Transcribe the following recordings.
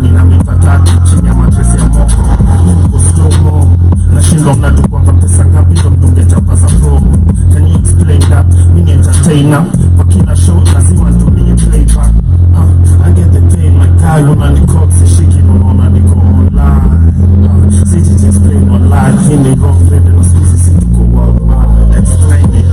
ndani na mitatatu chini ya matresi ya moko. Uko slow-mo nashindwa mnatukwanga pesa ngapi ndo mdunge chapa za promo. Can you explain that? Mini entertainer kwa kila show lazima ntumie playback. I get the pain my guy unanikot sishiki unaona niko online. Siji explain online hini wrong trend na squeeze situko worldwide. Explain it.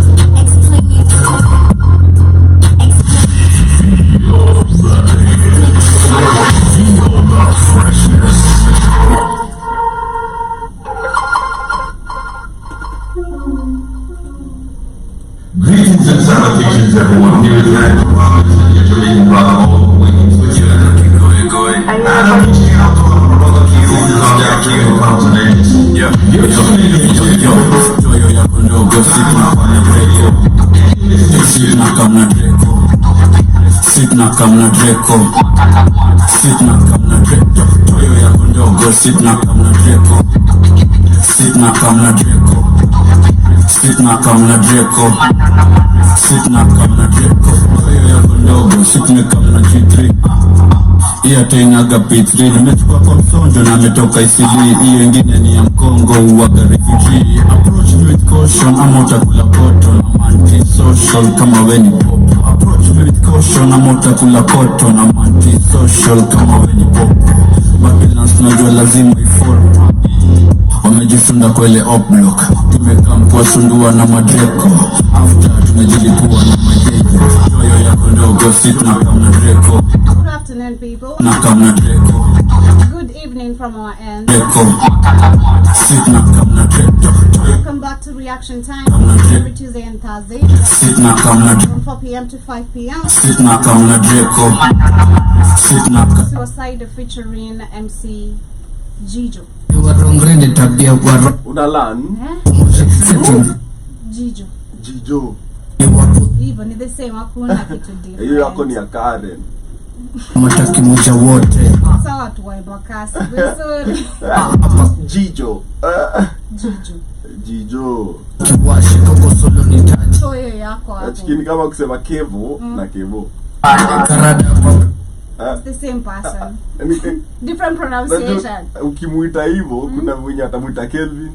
Greetings and salutations, everyone. Here is your Jamaican brother, all the way to Switzerland. I'm reaching out to all my brother Q, down to your continent. Yeah. Joyo ya kondogo, sitna kamna Draco. Sitna kamna Draco. Sitna kamna Draco. Joyo ya kondogo, sitna kamna Draco. Sitna kamna Draco. Sitna kamna Draco. Sitna kamna Draco. Joyo ya kondogo, sitna kamna G3. Iya tenaga P3. Nimechukua konsonjo na metoka ICD. Iyo ingine ni ya Mkongo uwaga refugee. Approach me with caution, ama utakula cotton. I'm anti-social kama weni pop. Approach me with caution, ama utakula cotton. I'm anti-social kama weni pop. Babylons najua lazima ifall. Wamejifunda kwa ile up-block. Tumekam kwa sundua na madreko. After tumejilipua na majejo. Joyo ya kondogo sitna kamna Draco. Good afternoon, people. Na kamna Draco. Good evening from our end. Draco. Sitna kamna Draco. Welcome back to Reaction Time every Tuesday and Thursday Sitna kamna Draco. from 4 p.m. to 5 p.m. Sitna kamna Draco. Sitna kamna Suicide featuring MC Jijo. Warongre tabia waro Unalan Jijo. Jijo. Hivyo ni the same, hakuna kitu different. Hiyo yako ni ya Karen. mataki moja wote. Sawa tu waiba kasi. Vizuri. Jijo. Jijo. Jijo. Kiwashi koko solo ni taji. Toyo yako hapo. Achikini kama kusema Kevo na Kevo. Karada hapo. It's the same person. Anything. Different pronunciation. Ukimuita hivyo kuna mwenye atamuita Kelvin.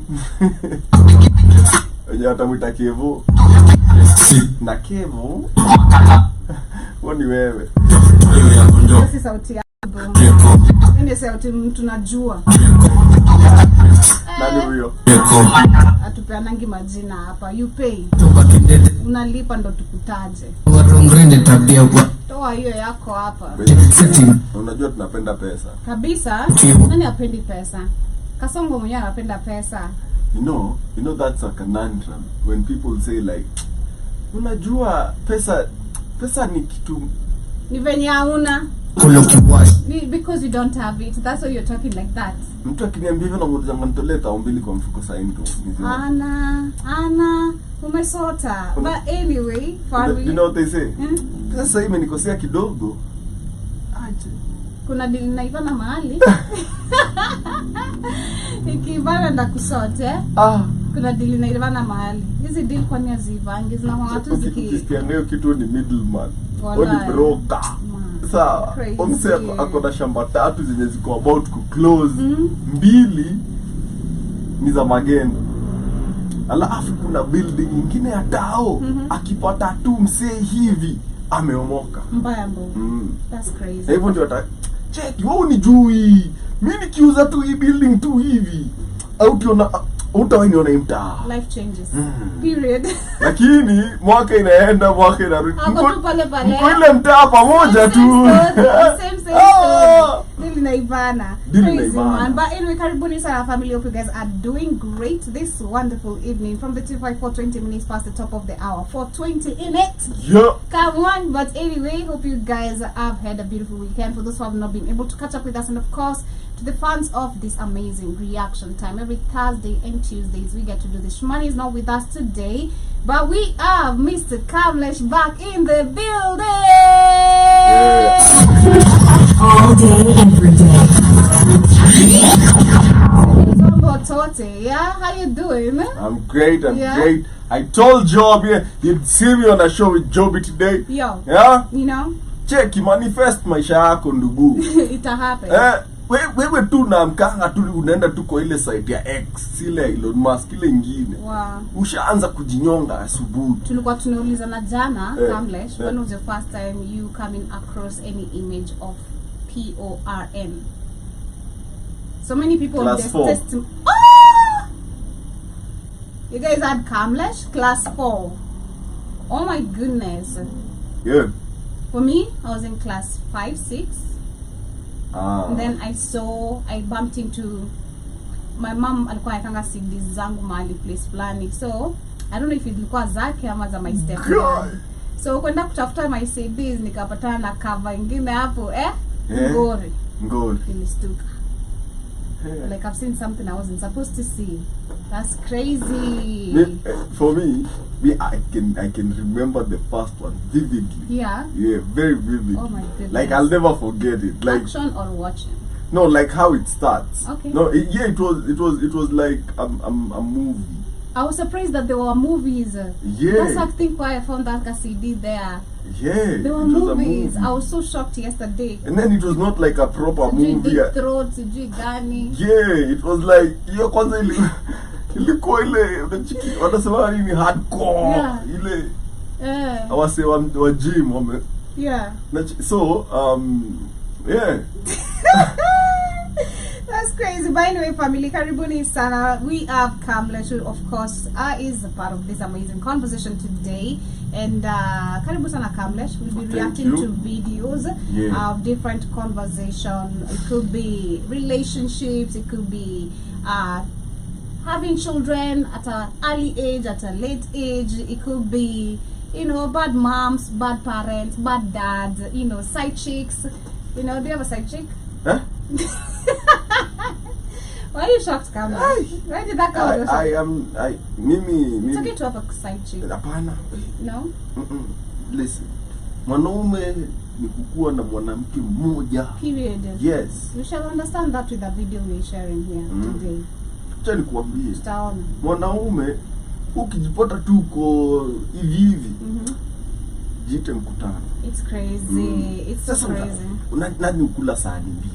Mwenye atamuita Kevo. Na Kevo. Wani wewe. Sisi sauti yako. Ndio sauti mtu najua. Nani huyo? Atupeanangi majina hapa. You pay. Unalipa ndo tukutaje. Warongre tabia wa. Toa hiyo yako hapa. Unajua tunapenda pesa. Kabisa. Nani hapendi pesa? Kasongo mwenyewe anapenda pesa. You know that's a conundrum when people say like, unajua pesa ni kitu Ni venye hauna. Kulo kiwashi. Because you don't have it. That's why you're talking like that. mtu akiniambia hivyo na muuliza nitolea tao mbili kwa mfuko sasa hivi tu. Ana umesota. But anyway, you know what they say? Sasa hivi imenikosea kidogo. Aje. Kuna deal naivana mahali. Ikibana ndakusote. Kuna deal naivana mahali. Hizi deal kwa nia zivangi zina watu Ukisikia kitu ni middleman. Ni broker. Sawa. Omse akona shamba 3 zenye ziko about ku close. 2 ni za magendo. Alafu kuna building nyingine ya tao. Akipata tu msee hivi ameomoka. Mbaya mbo. That's crazy. Hivyo ndio check, wewe unijui. Mimi nikiuza tu hii building tu hivi. Au kiona utaona imta. Life changes. Period. Lakini mwaka inaenda mwaka inarudi. Hapo pale pale. Ile mtaa pamoja tu. Same. Dili naivana. Crazy man. But anyway, karibuni sana family. Hope you guys are doing great this wonderful evening from the 254 minutes past the top of the hour. 4:20 in it. Yeah. Come on. But anyway, hope you guys have had a beautiful weekend. For those who have not been able to catch up with us, and of course to the fans of this amazing reaction time every Thursday and Tuesdays we get to do this. Shmani is not with us today, but we have Mr. Kamlesh back in the building. All day, every day. Yeah, how you doing? I'm great. I told Joby you'd see me on a show with Joby today. Yo. Yeah? You know? Check manifest maisha yako ndugu. Ita happen. Wewe tu na mkanga tu unaenda tu kwa ile site ya X ile Elon Musk ile nyingine. Wow. Ushaanza kujinyonga asubuhi. Tulikuwa tunauliza na jana Kamlesh, when was the first time you coming across any image of PORN? So many people Class 4. test. Oh! You guys had Kamlesh class 4. Oh my goodness. Yeah. For me, I was in class 5, 6. And then I bumped into my mom. Alikuwa yakanga CDs zangu mahali place fulani. So I don't know if ilikuwa zake ama za my stepdad. So kwenda kutafuta my CDs nikapatana na cover ingine hapo ngori. Nilistuka. Like I've seen something I wasn't supposed to see. That's crazy. For me, I can remember the first one vividly. Yeah. Yeah, very vividly. Oh my goodness. Like I'll never forget it. Like action or watching? No, like how it starts. Okay. No, it was like a movie. I was surprised that there were movies. Yeah. That's I think why I found that CD there. Yeah. There were movies. I was so shocked yesterday. And then it was not like a proper movie. Throat, gani. Yeah, it was like hiyo kwanza ilikuwa ile wanasema ni hardcore. Yeah. Ile awase wa gym wame. Yeah. So yeah. That's crazy. But anyway, family, karibuni sana. We have Kamlesh, who of course is a part of this amazing conversation today. And karibu sana Kamlesh. We'll be reacting to videos of different conversation. It could be relationships. It could be having children at an early age, at a late age. It could be, you know, bad moms, bad parents, bad dads, you know, side chicks. You know, do you have a side chick? Huh? Why are you shocked, Kamlesh? Why did that come out? Mimi It's okay to have a side chick. Hapana. No? Listen. Mwanaume ni kukua na mwanamke mmoja. Period. Yes. We shall understand that with the video we're sharing here today. Acha nikwambie. Tutaona. Mwanaume ukijipata tu uko hivi. Jite mkutano. It's crazy. It's so crazy. Nani ukula sahani mbili?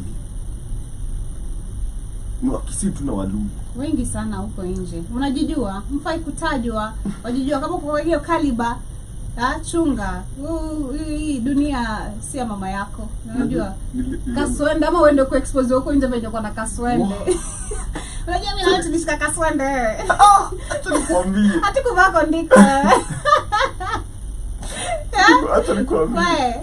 Ni wakisi tu na Waluo. Wengi sana huko nje. Unajijua, mfai kutajwa, wajijua kama kwa hiyo kaliba, chunga. Hii dunia si ya mama yako. Unajua? Kaswende ama uende ku expose huko nje venye kwa na kaswende. Unajua mimi na tulishika kaswende. Acha nikwambie. Hata kuvaa ndiko. Acha nikwambie.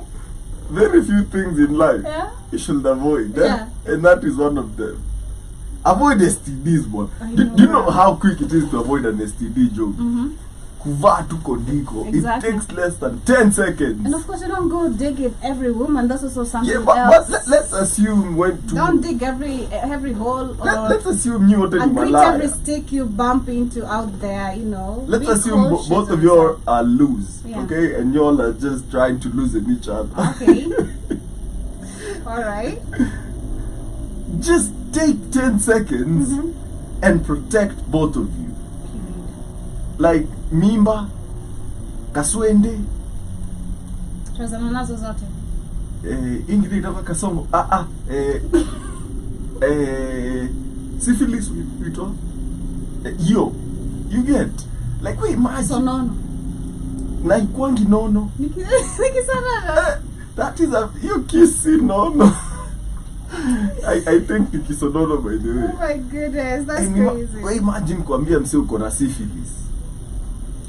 Very few things in life you should avoid. And that is one of them. Avoid STDs, boy. Do you know how quick it is to avoid an STD joke? Kuvaa tu kondiko. Exactly. It takes less than 10 seconds. And of course you don't go dig it every woman. That's also something else. But let's assume don't dig every hole. Let's assume you and greet every stick you bump into out there, you know. Let's assume both of you are loose, okay? And you all are just trying to loosen each other. Okay. Alright. Just take 10 seconds and protect both of you. Like mimba, kaswende, tazama nazo zote. ingine itoka kasongo. Syphilis ito. You get like we imagine. So nono. Na ikwangi nono. Nikisana. That is you kissy nono. I think nikisonono by the way. Oh my goodness, that's crazy. We imagine kuambia mse uko na syphilis.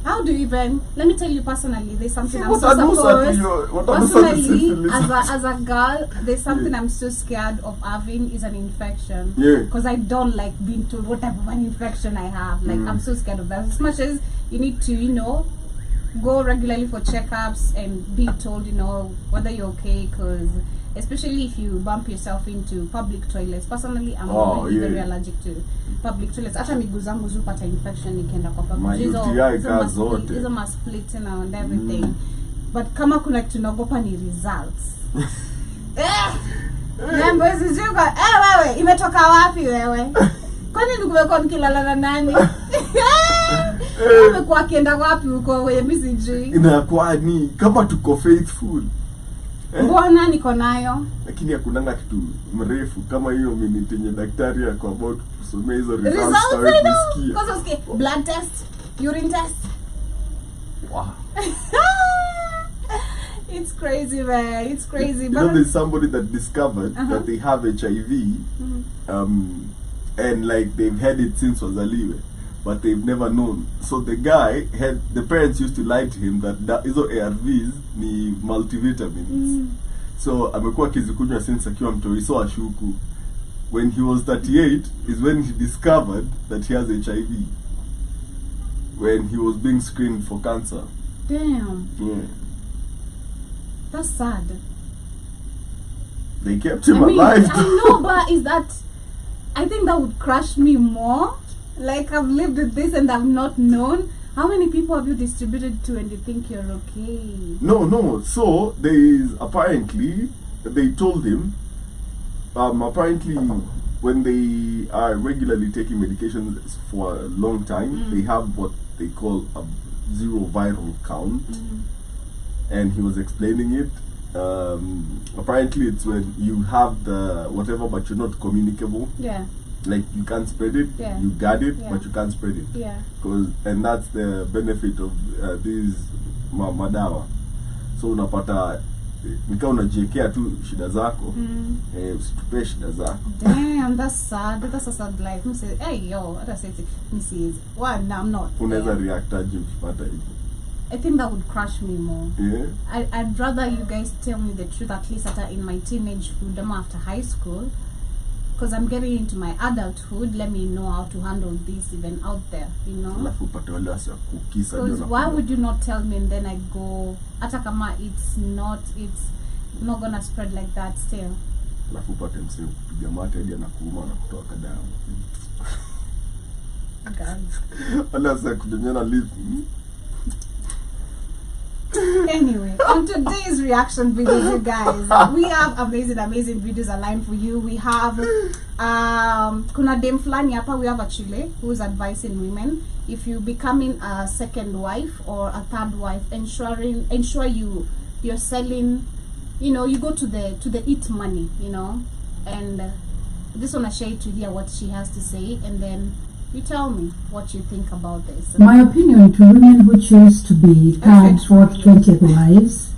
How do you even? Let me tell you personally, there's something I'm so supposed. Personally, as a girl, there's something I'm so scared of having is an infection. Yeah. Because I don't like being told what type of an infection I have. Like I'm so scared of that. As much as you need to, you know, go regularly for checkups and be told, you know, whether you're okay. Because especially if you bump yourself into public toilets. Personally, I'm very allergic to public toilets. Hata miguu zangu zupata infection nikienda kwa public. Hizo masplitting and everything. But kama kuna tunagopa ni results. Nembo zijuka, wewe, imetoka wapi wewe? Kwani nikumekuwa mkilala na nani? Umekuwa kienda wapi huko wewe mimi sijui. Inakuwa ni kama tuko faithful. Mbona niko nayo? Lakini hakunanga kitu mrefu kama hiyo minute yenye daktari yako about kusomea hizo results. Because okay, blood test, urine test. Wow. It's crazy, man. It's crazy. You know, there's somebody that discovered that they have HIV, and like they've had it since wazaliwe, but they've never known. So the parents used to lie to him that hizo ARVs ni multivitamins. So amekuwa akizikunywa since akiwa mtoi, so ashuku. When he was 38 is when he discovered that he has HIV. When he was being screened for cancer. Damn. Yeah. That's sad. They kept him alive. I know, but I think that would crush me more. Like, I've lived with this and I've not known. How many people have you distributed to and you think you're okay? No. So, apparently, they told him, apparently, when they are regularly taking medications for a long time, they have what they call a zero viral count. And he was explaining it. Apparently, it's when you have the whatever, but you're not communicable. Yeah. Like you can't spread it. Yeah. You got it, Yeah. but you can't spread it. Yeah. And that's the benefit of these madawa. So unapata nika unajiekea tu shida zako, usitupe shida zako. Damn, that's sad. That's a sad life. You say, hey yo, what I say, Mrs. One, I'm not. Unaweza react aje ukipata hivyo? I think that would crush me more. Yeah. I'd rather you guys tell me the truth, at least in my teenagehood, after high school, because I'm getting into my adulthood. Let me know how to handle this even out there, you know. Alafu upate wale wasi kukisa Because why would you not tell me and then I go hata kama it's not gonna spread like that still. Alafu upate msee kupiga mate hadi anakuuma na kutoka damu. Guys. Wale wasi kudunyana live. Anyway, on today's reaction videos, you guys, we have amazing videos aligned for you. We have kuna dem flani hapa, we have a Chile who's advising women, if you becoming a second wife or a third wife, ensure you're selling, you know, you go to the eat money, you know, and just want to share to hear what she has to say, and then you tell me what you think about this. My opinion to women who choose to be third, fourth, 20th wives: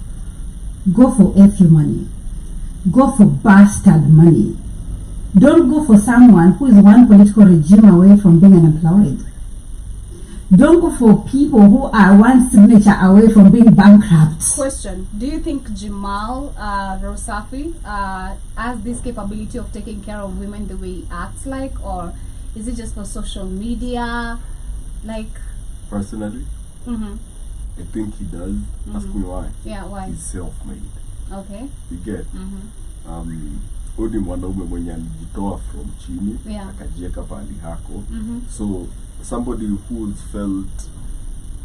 go for FU money. Go for bastard money. Don't go for someone who is one political regime away from being unemployed. Don't go for people who are one signature away from being bankrupt. Question: do you think Jamal Rosafi has this capability of taking care of women the way he acts like, or is it just for social media? Like, Personally, I think he does. Ask me why. Yeah, why? He's self-made. Okay. You get? Odi mwanaume mwenye alijitoa from chini, akajieka pahali hako. So somebody who's felt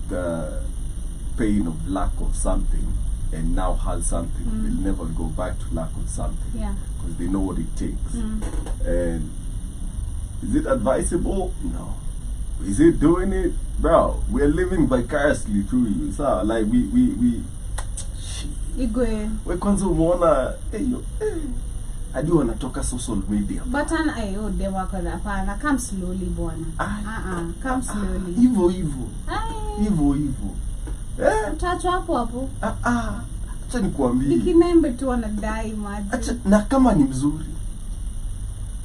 the pain of lack of something and now has something, will never go back to lack of something. Yeah. Because they know what it takes. And is it advisable? No. Is it doing it? Bro, we're living vicariously through you. So like we Igwe. we kwanza umeona hadi wanatoka social media. But ayo de wako hapana, come slowly bwana. Come slowly. Hivyo. Utacho hapo. Acha nikuambie. Nikinembe tu wanadai maji. Acha, na kama ni mzuri.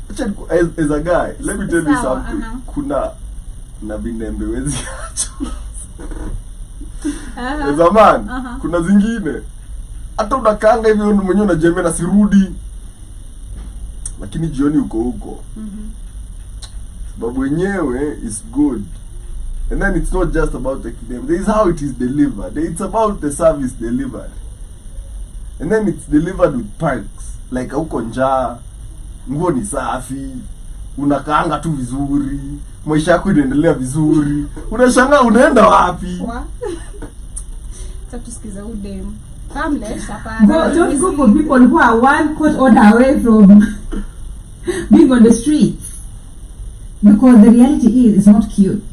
Acha as a guy, let me tell you something. Kuna na vinembe wezi acha. As a man, kuna zingine hata unakaanga hivi mwenyewe unajemea na sirudi, lakini jioni uko huko. Sababu wenyewe is good. And then it's not just about the kidney. There is how it is delivered. It's about the service delivered. And then it's delivered with perks. Like huko njaa, nguo ni safi, unakaanga tu vizuri, maisha yako inaendelea vizuri. Unashangaa unaenda wapi? Sasa tusikize udem. Kamlesh hapana. Don't go for people who are one court order away from being on the streets. Because the reality is, it's not cute.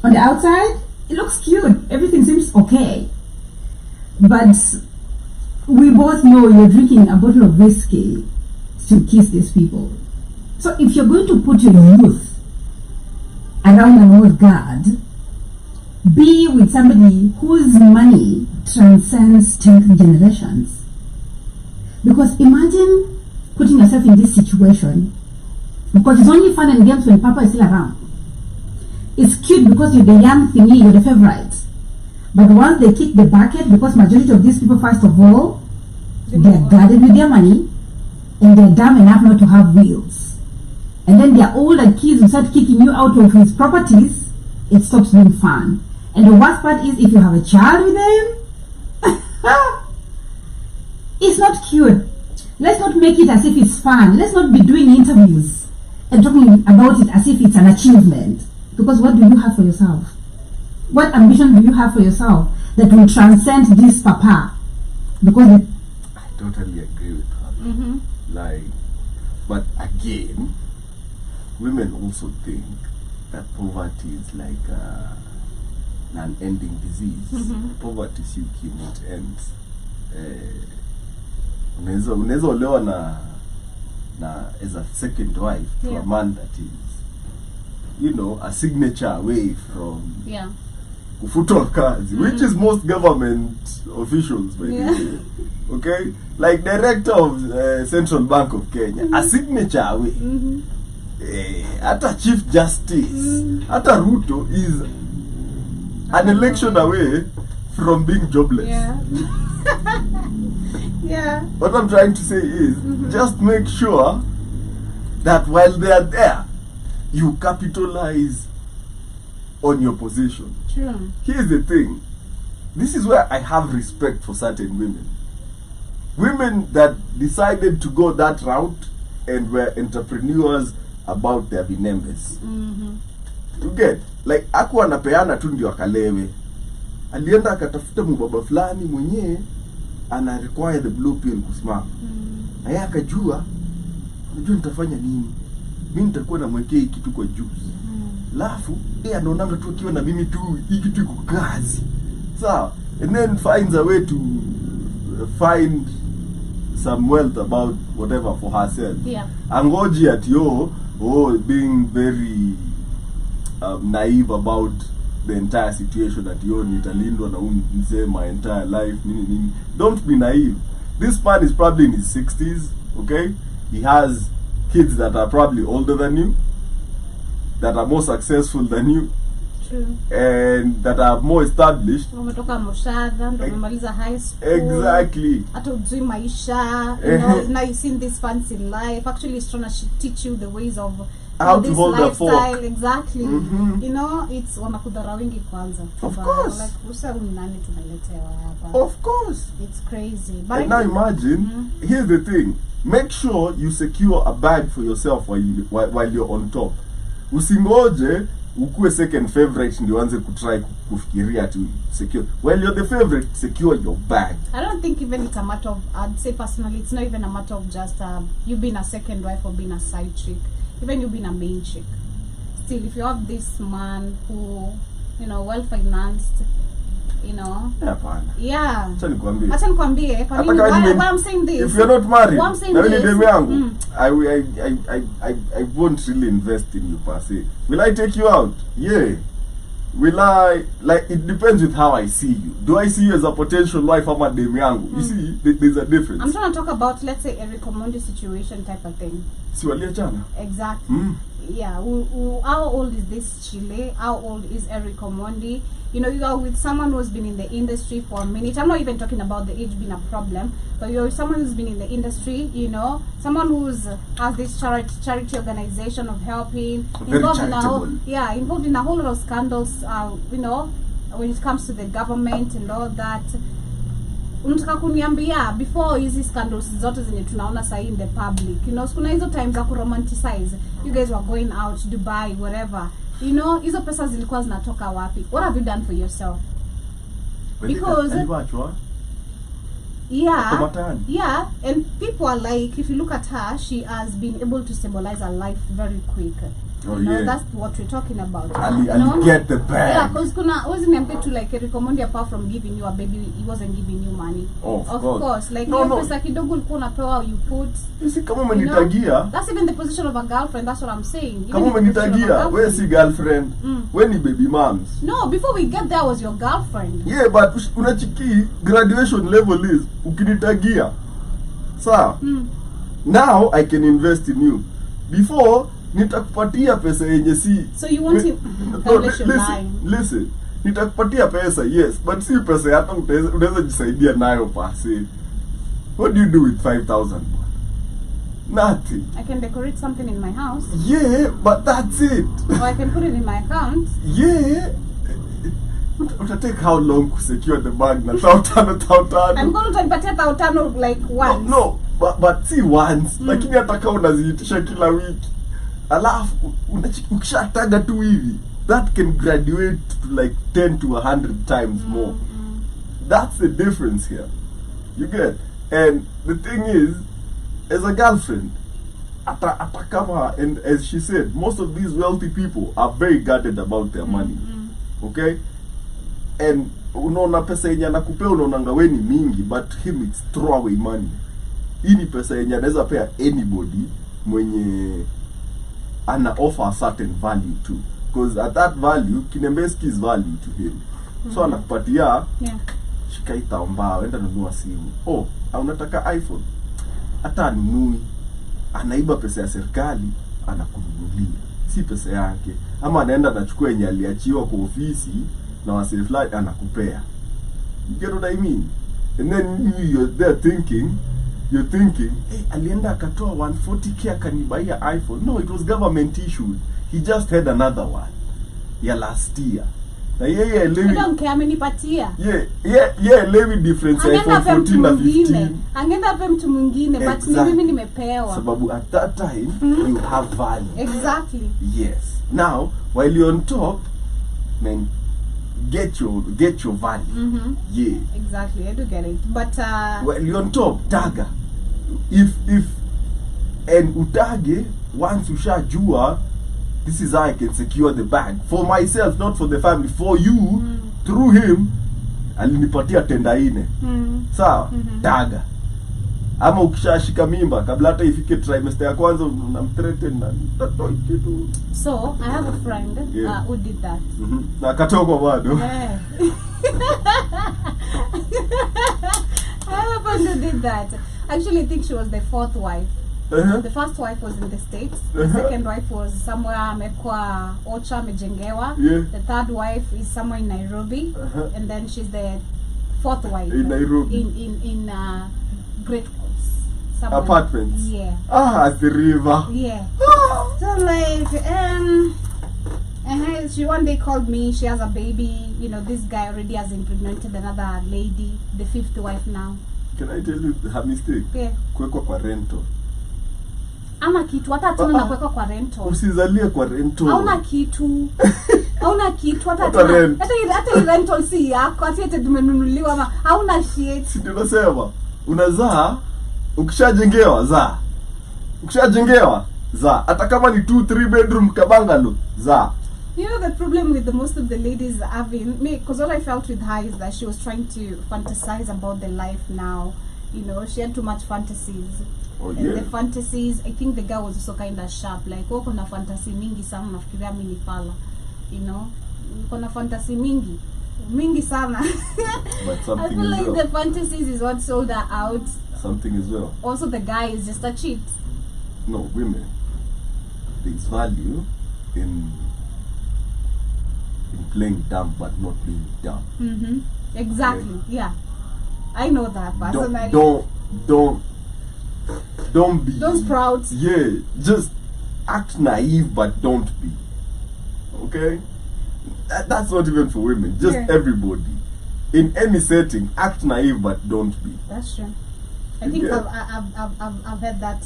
On the outside, it looks cute. Everything seems okay. But we both know you're drinking a bottle of whiskey to kiss these people. So if you're going to put your youth around an old guard, be with somebody whose money transcends 10th generations. Because imagine putting yourself in this situation, because it's only fun and games when Papa is still around. It's cute because you're the young thingy, you're the favorite. But once they kick the bucket, because majority of these people, first of all, they're guarded with their money, and they're dumb enough not to have wheels. And then their older kids will start kicking you out of his properties, it stops being fun. And the worst part is, if you have a child with them, it's not cute. Let's not make it as if it's fun. Let's not be doing interviews and talking about it as if it's an achievement. Because what do you have for yourself? What ambition do you have for yourself that will transcend this papa? Because I totally agree with her. Like, but again, women also think that poverty is like an unending disease. Poverty si ukimwi, it ends. Unaweza olewa na as a second wife to a man that is, you know, a signature away from kufutwa kazi, which is most government officials, by the way. Okay, like director of Central Bank of Kenya, a signature away. Ata Chief Justice, ata Ruto is an election away from being jobless. What I'm trying to say is, just make sure that while they are there, you capitalize on your position. True. Here's the thing. This is where I have respect for certain women. Women that decided to go that route and were entrepreneurs about their binembes. You get? Like, aku anapeana tu ndio akalewe. Alienda akatafuta mbaba fulani mwenye ana require the blue pill kusimama. Na yeye akajua, unajua nitafanya nini? Mimi nitakuwa na mwekea kitu kwa juice. Lafu, anaona tu akiwa na mimi tu hii kitu iko kazi. Sawa? And then finds a way to find some wealth about whatever for herself. Angoji at being very naive about the entire situation that nitalindwa na mzee my entire life. Don't be naive. This man is probably in his 60s, okay? He has kids that are probably older than you, that are more successful than you. True. And that are more established. High school. Exactly. Now you've seen this fancy life. Actually, it's trying to teach you the ways of how this to hold lifestyle. the fork. Exactly. You know, it's wanakudharawingi kwanza. Of course. Like, of course. It's crazy. But and now imagine, here's the thing. Make sure you secure a bag for yourself while you're on top. Usingoje ukue second favorite ndio anze kutry kufikiria to secure. Well, you're the favorite, secure your bag. I don't think even it's a matter of, I'd say personally, it's not even a matter of just you being a second wife or being a side chick. Even you being a main chick. Still, if you have this man who, you know, well financed, you know. Yeah. Acha nikwambie. Kwa nini? Why I'm saying this? If you're not married, why I'm saying this? I won't really invest in you per se. Will I take you out? Yeah. Will I, like, it depends with how I see you. Do I see you as a potential wife or dem yangu? You see, there's a difference. I'm trying to talk about, let's say, a recommended situation type of thing. Exactly. Yeah. How old is this Chile? How old is Eric Omondi? You know, you are with someone who's been in the industry for a minute. I'm not even talking about the age being a problem, but you're with someone who's been in the industry, you know, someone who's has this charity organization of helping, involved in a whole lot of scandals, you know, when it comes to the government and all that. Unataka kuniambia before hizi scandals zote zenye tunaona sasa in the public, you know, kuna hizo times za kuromanticize, you guys were going out to Dubai, whatever, you know, hizo pesa zilikuwa zinatoka wapi? What have you done for yourself? Because yeah, and people are like, if you look at her, she has been able to stabilize her life very quick. Oh, you know, yeah. that's what we're talking about. I'll get the bag. Yeah, because kuna wasn't able to like recommend apart from giving you a baby, he wasn't giving you money. Oh, of course. Like no, no. pesa kidogo ulikuwa unapewa, you put. You see, kama umenitagia. That's even the position of a girlfriend. That's what I'm saying. Kama umenitagia, where si girlfriend? When ni baby moms? No, before we get there, was your girlfriend. Yeah, but unachiki graduation level is ukinitagia. Sawa? Now I can invest in you. Before nitakupatia pesa yenye si. So you want him? Listen. Nitakupatia pesa, yes, but si pesa hata unaweza jisaidia nayo pasi. What do you do with 5,000? Nothing. I can decorate something in my house. Yeah, but that's it. Or I can put it in my account. Yeah. It'll take how long to secure the bag? Na tautano. I'm going to nipatia tautano like once. No, but see once. Lakini hata kama unaziitisha kila wiki. Alafu ukishataga tu hivi, that can graduate to like 10 to 100 times more. That's the difference here. You get? And the thing is, as a girlfriend, atakama, and as she said, most of these wealthy people are very guarded about their money. Okay? And unaona pesa yenye anakupea unaonanga we ni mingi, but him it's throwaway money. Hii ni pesa yenye anaweza pea anybody mwenye ana offer a certain value to. Because at that value, Kinembeski is value to him. So anakupatia, shikaita mbao, enda nunua simu. Oh, unataka iPhone. Hata nunui. Anaiba pesa ya serikali, anakununulia. Si pesa yake. Ama anaenda anachukua yenye aliachiwa kwa ofisi na wasee fulani anakupea. You get what I mean? And then you're there thinking, hey, alienda akatoa 140k akanibaia iPhone. No, it was government issued. He just had another one. Ya last year. Na yeye elewi. I don't care amenipatia. Yeah, elewi difference ya iPhone 14 na 15. Angenda pe mtu mwingine, but ni mimi nimepewa. Sababu at that time, you have value. Exactly. Yes. Now, while you're on top, man, get your value. Yeah. Exactly, I do get it. But while you're on top, taga. If and utage, once ushajua, this is how I can secure the bag for myself, not for the family, for you. Through him, alinipatia tenda ine. Sawa, taga. Ama ukishashika mimba kabla hata ifike trimester ya kwanza unamthreaten na tatoi kitu. So I have a friend who did that. Na katoko bado. Yeah. I have a friend who did that. Actually, I think she was the fourth wife. The first wife was in the States. The second wife was somewhere amekwa Ocha Mejengewa. The third wife is somewhere in Nairobi. And then she's the fourth wife in Nairobi. In Great apartments. Yeah. At the river. Yeah. So like she one day called me. She has a baby. You know, this guy already has impregnated another lady, the fifth wife now. Can I tell you her mistake? Yeah. Kuwekwa kwa rental. Ama kitu hata tuna na kuwekwa kwa rental. Usizalie kwa rental. Hauna kitu. Hauna kitu hata rental si yako. Hata ete tumenunuliwa ama hauna shit. Si ndio nasema unazaa ukishajengewa zaa. Ukishajengewa zaa. Hata kama ni 2-3 bedroom kabangalo zaa. You know the problem with the most of the ladies having me, because what I felt with her is that she was trying to fantasize about the life now. You know, she had too much fantasies. Oh, yeah. And the fantasies, I think the girl was also kind of sharp. Like, oh, kuna fantasy mingi sana nafikiria mimi ni pala. You know, kuna fantasy mingi sana. But something I feel like well. the fantasies is what sold her out. Something as well. Also, the guy is just a cheat. No, women. There's value in playing dumb but not being dumb. Exactly. Yeah. I know that personally. Don't be. Don't sprout. Yeah, just act naive but don't be. Okay? That's not even for women. Just everybody. In any setting, act naive but don't be. That's true. I think I've had that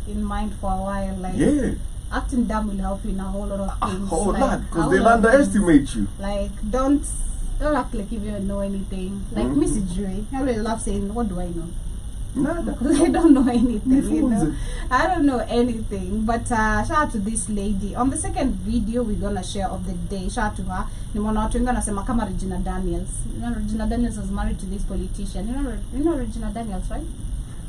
in mind for a while. Like, acting dumb will help you in a whole lot of things. A whole lot, because they'll underestimate you. Like, don't act like you don't know anything. Like Missy Joy, I really love saying, what do I know? Nada. Because I don't know anything, you know. Nifunze. I don't know anything. But shout out to this lady. On the second video we're gonna share of the day, shout out to her. Nimeona watu wengi wanasema kama Regina Daniels. You know, Regina Daniels was married to this politician. You know Regina Daniels, right?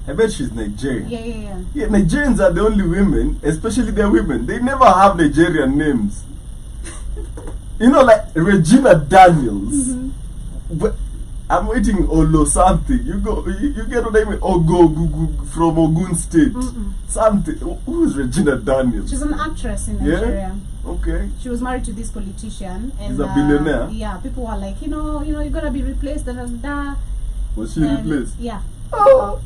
I bet she's Nigerian. Yeah. Yeah, Nigerians are the only women, especially their women. They never have Nigerian names. You know, like Regina Daniels. But I'm waiting Olo something. You get a name Ogo from Ogun State. Something. Who is Regina Daniels? She's an actress in Nigeria. Yeah? Okay. She was married to this politician, and He's a billionaire. Yeah, people were like, you know, you're gonna be replaced. Was she replaced? Yeah. Oh.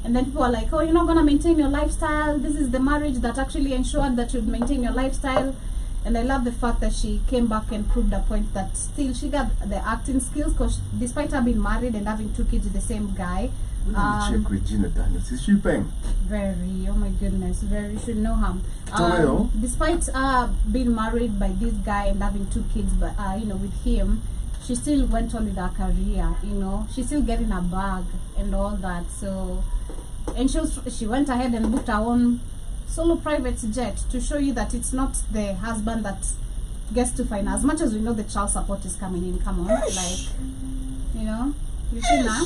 And then people are like, oh, you're not gonna maintain your lifestyle. This is the marriage that actually ensured that you'd maintain your lifestyle. And I love the fact that she came back and proved a point that still she got the acting skills, because despite her being married and having 2 kids with the same guy. Check Regina Daniels. Is she paying? Very, oh my goodness, very, you should know her. Despite being married by this guy and having 2 kids, but with him, she still went on with her career. She's still getting a bag and all that. So, and she went ahead and booked her own solo private jet to show you that it's not the husband that gets to finance. As much as we know the child support is coming in, come on, you see now.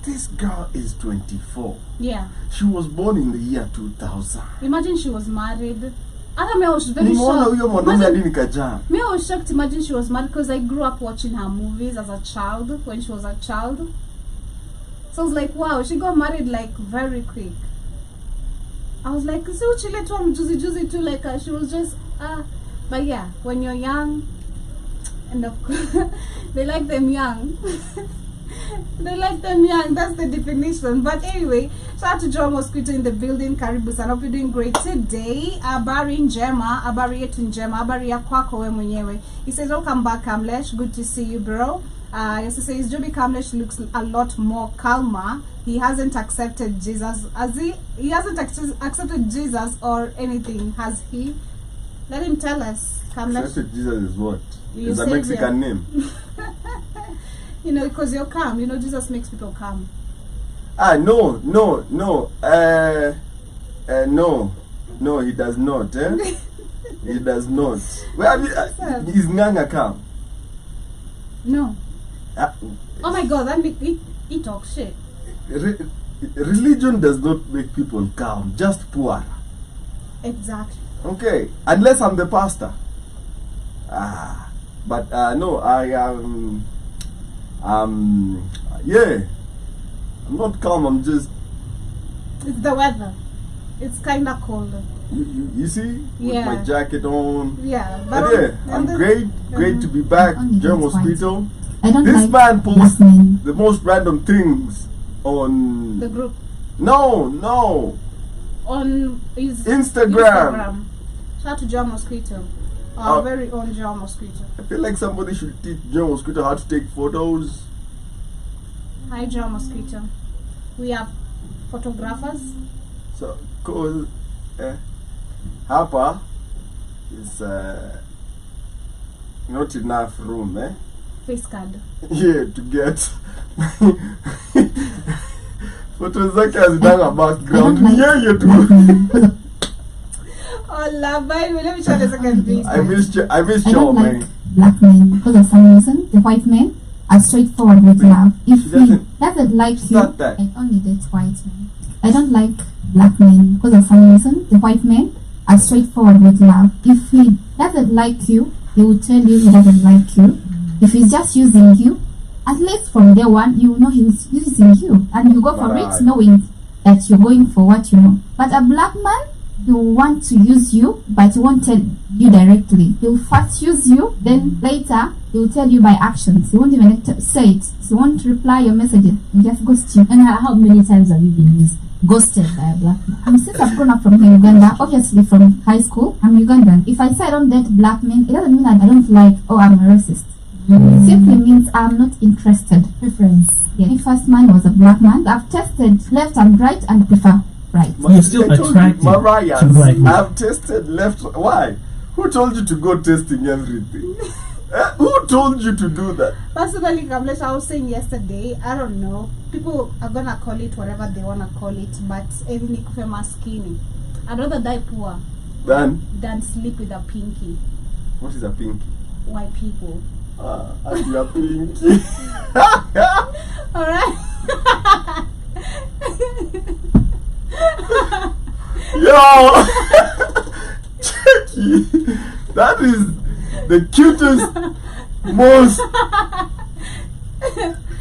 This girl is 24. Yeah. She was born in the year 2000. Imagine she was married. I was very shocked. Me, I was shocked. Imagine she was married, because I grew up watching her movies as a child, when she was a child. So I was like, wow, she got married like very quick. I was like, so she let one juicy too, like she was just but yeah, when you're young, and of course they like them young. They like them young, that's the definition. But anyway, shout out to Joe Mosquito in the building. Karibu sana, hope you're doing great today. Abari Njema, Abari yetu Njema, Abari ya kwako we mwenyewe. He says, welcome back Kamlesh, good to see you bro. Yes, he says, Joby Kamlesh looks a lot more calmer. He hasn't accepted Jesus. He hasn't accepted Jesus or anything, has he? Let him tell us. Kamlesh. Accepted Jesus is what? It's a Mexican name. Because you're calm. Jesus makes people calm. No. No, he does not. He does not. Is Nganga calm? No. Oh my God, he talks shit. Religion does not make people calm, just poor. Exactly. Okay, unless I'm the pastor. But no, I yeah, I'm not calm. I'm just. It's the weather. It's kind of cold. You see, yeah. With my jacket on. Yeah, but yeah, I'm great to be back. Joe Mosquito. This man posts the most random things on the group. No. On his Instagram. Shout out to Joe Mosquito. Our very own Joe Mosquito. I feel like somebody should teach Joe Mosquito how to take photos. Hi Joe Mosquito. We have photographers. So, cause Hapa is not enough room, Face card. Yeah, to get photos zake hazina background. Yeah, too. Oh, love, let me try the second piece. I missed your man. Black men, because of some reason, the white men are straightforward with love. If he doesn't like you, I only date white men. I don't like black men, because of some reason, the white men are straightforward with love. If he doesn't like you, he will tell you he doesn't like you. If he's just using you, at least from day one, you know he's using you, and you go for it knowing that you're going for what you know. But a black man, he will want to use you, but he won't tell you directly. He'll first use you, then later he will tell you by actions. He won't even say it. He won't reply your messages. He just ghost you. And how many times have you been ghosted by a black man? Since I've grown up from Uganda, obviously from high school, I'm Ugandan. If I say I don't date black men, it doesn't mean that I don't like or I'm a racist. It simply means I'm not interested. Preference. Yeah. My first man was a black man. I've tested left and right and prefer right. You're still attracted to black men. I've tested left. Why? Who told you to go testing everything? Who told you to do that? Personally, Kamlesh, I was saying yesterday, I don't know. People are gonna call it whatever they wanna call it, but even nikufe maskini. I'd rather die poor than sleep with a pinky. What is a pinky? White people. You are pinky. Alright. Yo! Checky! That is the cutest, most...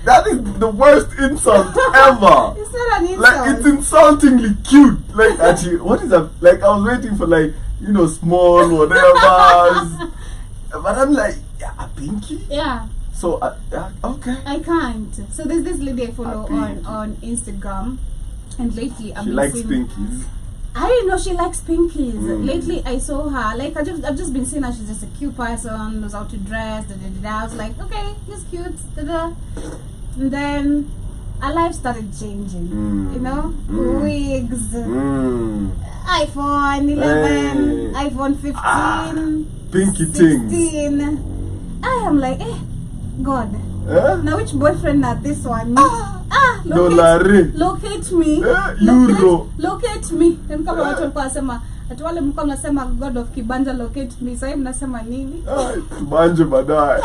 That is the worst insult ever. It's not an insult. Like, it's insultingly cute. Like, actually, what is that? Like, I was waiting for, like, you know, small, whatever. But I'm like, yeah, a pinky? Yeah. So, okay. I can't. So there's this lady I follow on Instagram, and lately I've She been likes seeing, pinkies. I didn't know she likes pinkies. Lately I saw her, like I've just been seeing her. She's just a cute person, knows how to dress. I was like, okay, he's cute. And then our life started changing. You know, wigs, iPhone 11, iPhone 15, pinky 16. things. I am like, God. Now which boyfriend not this one? Locate me. Euro. Locate me. And kama watu walikuwa wasema ati wale mko mnasema God of Kibanja locate me. Sasa mnasema nini? Kibanja baadaye.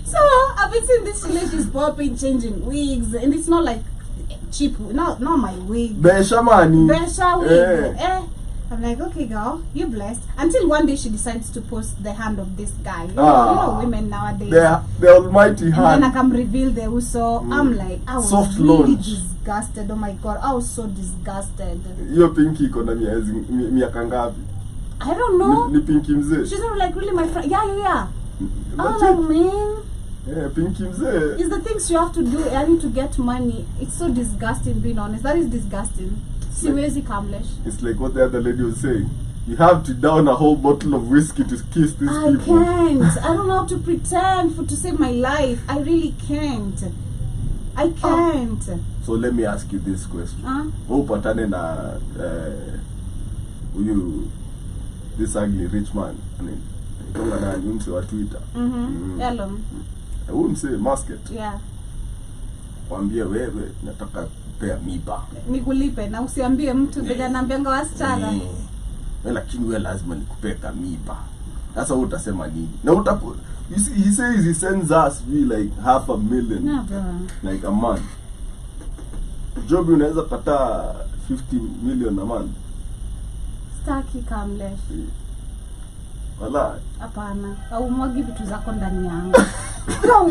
So I've been seeing this relationship popping, changing wigs, and it's not like cheap. Not my wig. Besha mani. Besha wig. I'm like, okay, girl, you're blessed. Until one day she decides to post the hand of this guy. You know women nowadays. The almighty hand. And then I come reveal the uso. I'm like, I was Soft really launch. disgusted. Oh my God, I was so disgusted. Your pinky iko na miaka ngapi? I don't know. Ni pinky mzee. She's not like really my friend. Yeah. I was like, man. Yeah, pinky mzee. It's the things you have to do. I need to get money. It's so disgusting, being honest. That is disgusting. Siwezi Kamlesh. It's like what the other lady was saying. You have to down a whole bottle of whiskey to kiss these people. I can't. I don't know how to pretend to save my life. I really can't. I can't. So let me ask you this question. Upatane na this ugly rich man. I mean, kama na mse wa Twitter. Elon. Mse Musket. Yeah. Kwambie wewe nataka kupea miba. Nikulipe na usiambie mtu bila naambianga wasichana. Lakini wewe lazima nikupee miba. Sasa wewe utasema nini? Na utaku he says he sends us like $500,000 like a month. Joby unaweza pata 50 million a month. Staki Kamlesh. Wala. Hapana. Au mwagi vitu zako ndani yangu. Au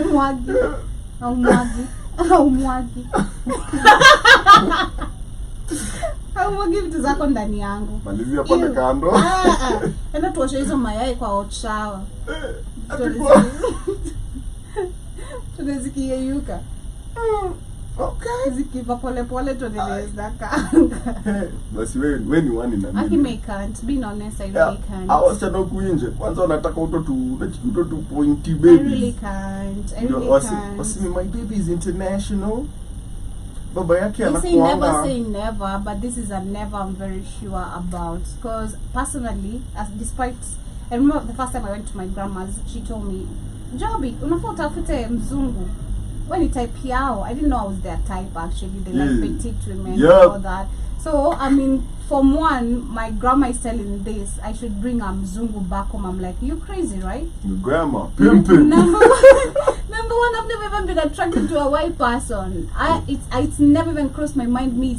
mwagi vitu zako ndani yangu. Malizia pale kando. Enda tuoshe hizo mayai kwa hot shower. Tunazikiyeyuka. Okay. Zikiva pole pole tuendeleza kanga. Basi wewe ni one in a million. I can't. Being honest, I really can't. I was trying to kuinje. Kwanza wanataka uto pointy baby. I really can't. Wasi my baby is international. Baba yake anakuanga. They anakuanga. say never, but this is a never I'm very sure about. Because personally, despite I remember the first time I went to my grandma's, she told me, Joby, unafaa utafute mzungu. When you type yao, I didn't know I was their type actually. They like petite women and all that. So I mean, from one, my grandma is telling this, I should bring a mzungu back home. I'm like, you crazy, right? Your grandma, pimping. Number one, I've never even been attracted to a white person. It's never even crossed my mind, me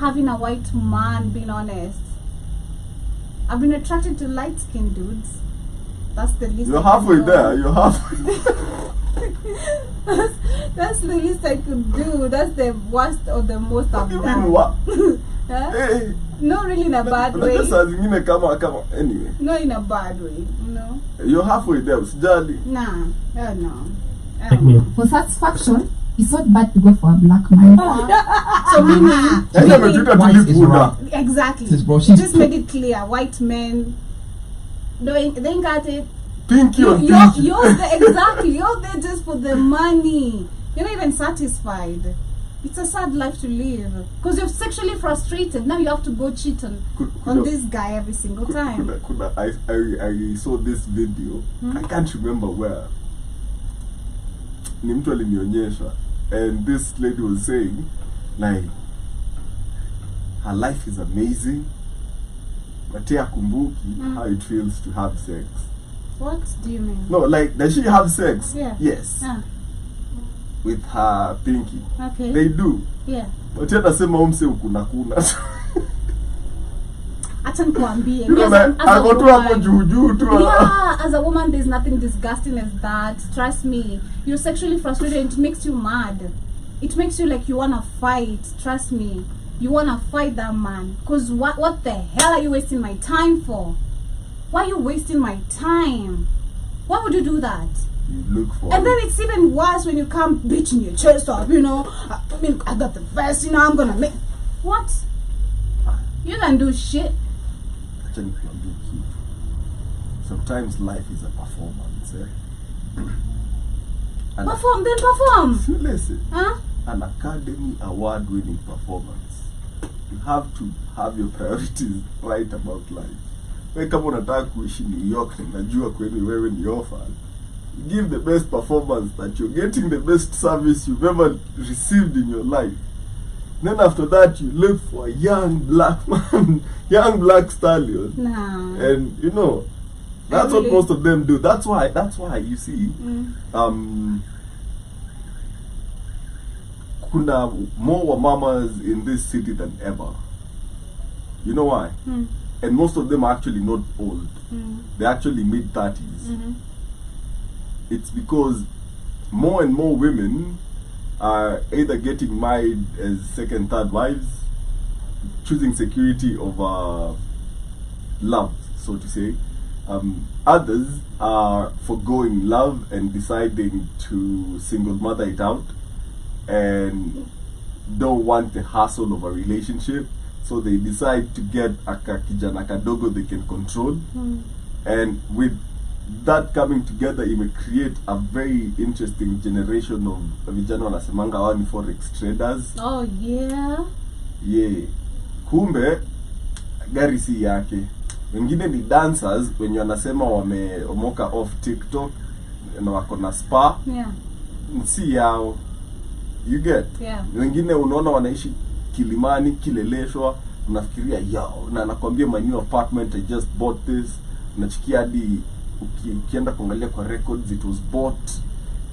having a white man, being honest. I've been attracted to light-skinned dudes. That's the least. You're halfway there. You're halfway. That's the least I could do. That's the worst or the most I've done. What? Hey. Not really in a bad way. Anyway. Not in a bad way, you know. You're halfway there, Jolly. Nah, no. For satisfaction, it's not bad to go for a black man. So meaning exactly. She just made it clear. White men, they ain't got it. Pinky or you're there exactly. You're there just for the money. You're not even satisfied. It's a sad life to live because you're sexually frustrated. Now you have to go cheat on this guy every single time. I saw this video. I can't remember where. Ni mtu alinionyesha, and this lady was saying like her life is amazing, but hakumbuki how it feels to have sex. What do you mean? No, like, does she have sex? Yeah. Yes. With her pinky. Okay. They do. Yeah. But yet nasema umse ukuna. Acha nikwambie. Yeah, as a woman there's nothing disgusting as that. Trust me. You're sexually frustrated and it makes you mad. It makes you like you wanna fight. Trust me. You wanna fight that man. Cause what the hell are you wasting my time for? Why are you wasting my time? Why would you do that? You look for and then it's even worse when you come beating your chest up, you know. I mean, I got the best, you know, I'm gonna make... What? You don't do shit. Sometimes life is a performance, eh? Perform, then perform. Listen, huh? An Academy Award-winning performance. You have to have your priorities right about life. When kama unataka kuishi New York, najua kweli wewe ni orphan. Give the best performance that you're getting the best service you've ever received in your life. Then after that, you look for a young black man, young black stallion. Nah. And you know, that's what most of them do. That's why you see, kuna more mamas in this city than ever. You know why? And most of them are actually not old. They're actually mid-30s. It's because more and more women are either getting married as second, third wives, choosing security over love, so to say. Others are forgoing love and deciding to single mother it out and don't want the hassle of a relationship, so they decide to get a kijana kadogo they can control. And with that coming together, it may create a very interesting generation of vijana wanasemanga hawa ni forex traders. Oh yeah. Yeah. Kumbe gari si yake. Wengine ni dancers wenye wanasema wameomoka off TikTok na wako na spa. Yeah. Si yao. You get? Yeah. Wengine unaona wanaishi Kilimani, Kileleshwa, unafikiria yao na nakwambia my new apartment, I just bought this. Unachikia hadi ukienda kuangalia kwa records, it was bought,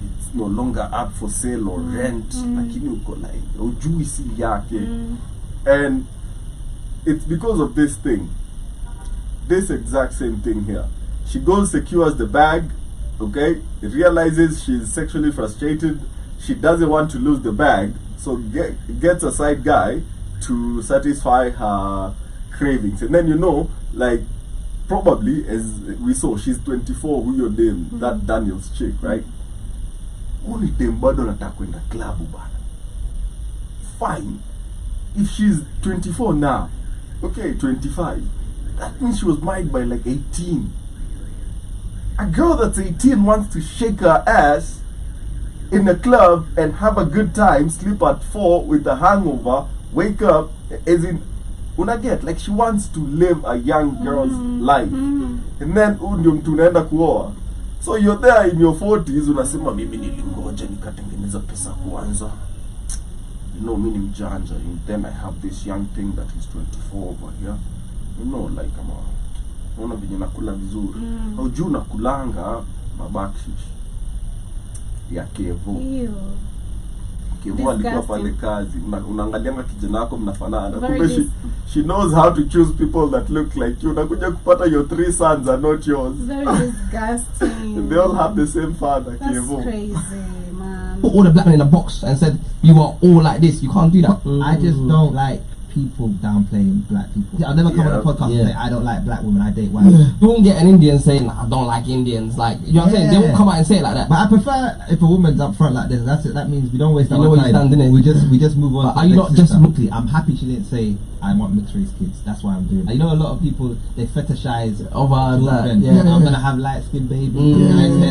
it's no longer up for sale or rent, lakini uko like ujui si yake. And it's because of this thing, this exact same thing here. She goes, secures the bag, okay, realizes she's sexually frustrated, she doesn't want to lose the bag, so gets a side guy to satisfy her cravings. And then, you know, like, probably, as we saw, she's 24, huyo dem, that Daniel's chick, right? Only dem bado nataka kwenda club bana. Fine. If she's 24 now, okay, 25, that means she was married by like 18. A girl that's 18 wants to shake her ass in a club and have a good time, sleep at 4 with a hangover, wake up, as in, unaget, like she wants to live a young girl's life. And then ndio mtu unaenda kuoa. So you're there in your 40s, unasema mimi nilingoja nikatengeneza pesa kwanza. You know, mimi ni mjanja. And then I have this young thing that is 24 over here. You know, like unaona vile nakula vizuri. Au juu nakulanga mabakshish ya Kevo. Kevo alikuwa pale kazi. Unaangalianga kijana wako mnafanana. Kumbe she knows how to choose people that look like you. Unakuja kupata your 3 sons are not yours. Very disgusting. And they all have the same father. That's Kevo. crazy, man. Put all the black men in a box and said you are all like this. You can't do that. I just don't like people downplaying black people. I'll never come on a podcast and say I don't like black women, I date white. You won't get an Indian saying I don't like Indians. Like, you know what I'm saying? They won't come out and say it like that. But I prefer if a woman's up front like this. That's it. That means we don't waste our know time. We just move on. But are you not just quickly? I'm happy she didn't say I want mixed race kids. That's why I'm doing it. You know, a lot of people they fetishize over that. I'm gonna have light skinned baby.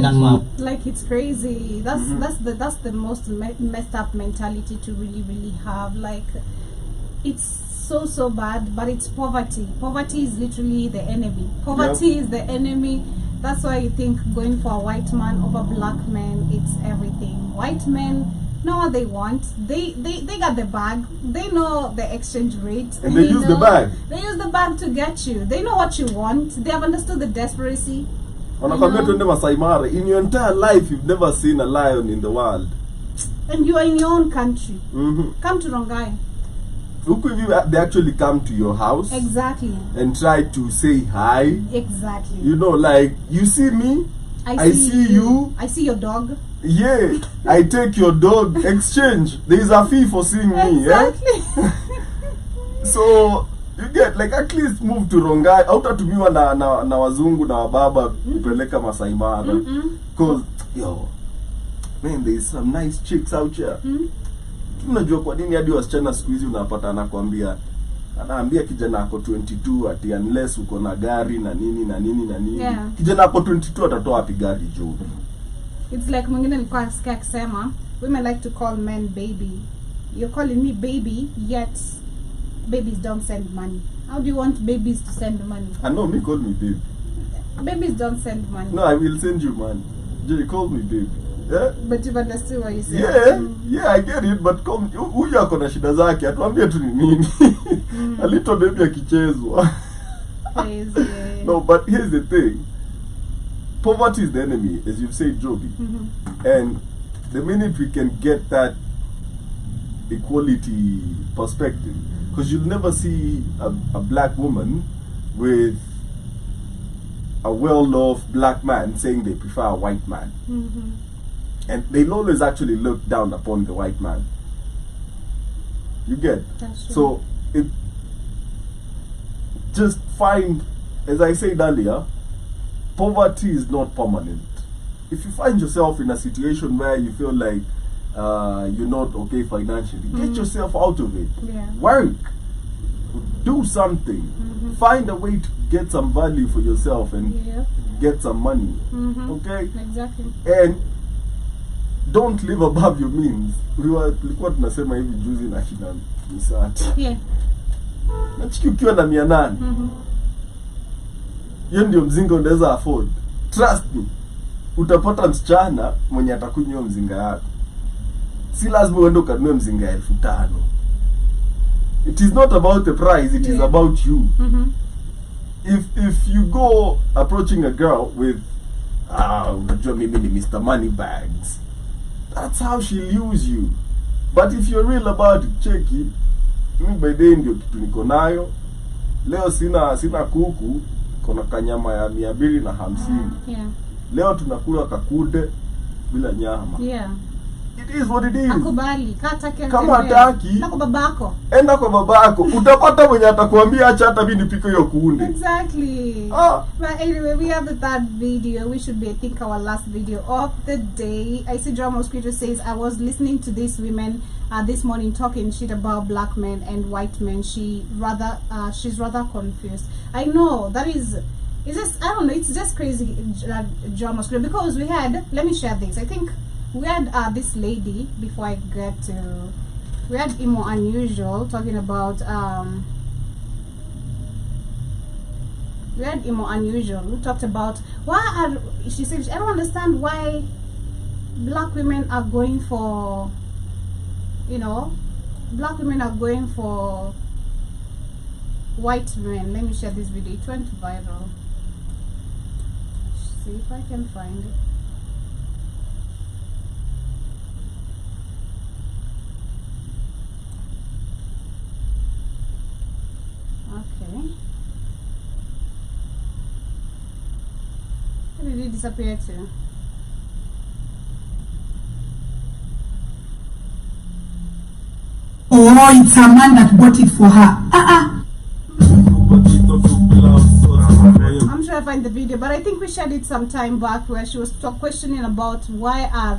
That's why. Like, it's crazy. That's the most messed up mentality to really have. Like, it's so bad, but it's poverty. Poverty is literally the enemy. Poverty is the enemy. That's why you think going for a white man over black men, it's everything. White men know what they want. They got the bag. They know the exchange rate. And they use the bag. They use the bag to get you. They know what you want. They have understood the desperation. In your entire life, you've never seen a lion in the wild. And you are in your own country. Come to Rongai. Look, if they actually come to your house. Exactly. And try to say hi. Exactly. You know, like, you see me, I see you. I see your dog. Yeah, I take your dog. Exchange. There is a fee for seeing me. Exactly. So you get, like, at least move to Rongai. Hautatumiwa na wazungu na wababa kupeleka Masai Mara. Because, yo, man, there is some nice chicks out here. Unajua kwa nini hadi wasichana siku hizi unapata anaambia kijana ako 22 ati unless uko na gari na nini. Kijana ako 22 atatoa wapi gari Joby? It's like mwingine alikuwa asikia akisema women like to call men baby. You're calling me baby, yet babies don't send money. How do you want babies to send money? I know, me call me baby. Babies don't send money. No, I will send you money. Jay, call me baby. Yeah? But you've understood what you said. Yeah, I get it, but come, huyu ako na shida zake, atuambie tu ni nini. A little baby akichezwa. No, but here's the thing. Poverty is the enemy, as you've said, Joby. And the minute we can get that equality perspective, because you'll never see a black woman with a well-off black man saying they prefer a white man. And they'll always actually look down upon the white man. You get? So it just find, as I said earlier, poverty is not permanent. If you find yourself in a situation where you feel like you're not okay financially, get yourself out of it. Work. Do something. Find a way to get some value for yourself and get some money. Okay? Exactly. And don't live above your means. Tulikuwa tunasema hivi juzi na kina Misati. Nachiki ukiwa na 800. Hiyo ndio mzinga unaweza afford. Trust me. Utapata msichana mwenye atakunywa mzinga yako. Si lazima uende ukanunue mzinga 5,000. It is not about the price, it is about you. If you go approaching a girl with unajua mimi ni Mr. Moneybags, that's how she'll use you. But if you're real about it, cheki, mimi by the ndio kitu niko nayo. Leo sina kuku, kuna kanyama ya 250. Leo tunakula kakude bila nyama. It is what it is. Akubali, kama hataki, enda kwa babako. Utapata mwenye atakwambia acha hata mimi nipike hiyo kunde. Exactly. But anyway, we have the third video. We should be, I think, our last video of the day. I see Drama Scripture says, I was listening to these women this morning talking shit about black men and white men. She's rather confused. I know, that is... It's just, I don't know, it's just crazy, Drama Scripture. Because we had, let me share this. I think we had this lady, before I get to, we had Imo Unusual talking about we had Imo Unusual who talked about she said, I don't understand why black women are going for, black women are going for white men. Let me share this video. It went viral. See if I can find it. Okay. Where did it disappear to? Oh, oh, it's her man that bought it for her. I'm sure I find the video, but I think we shared it some time back where she was questioning about why are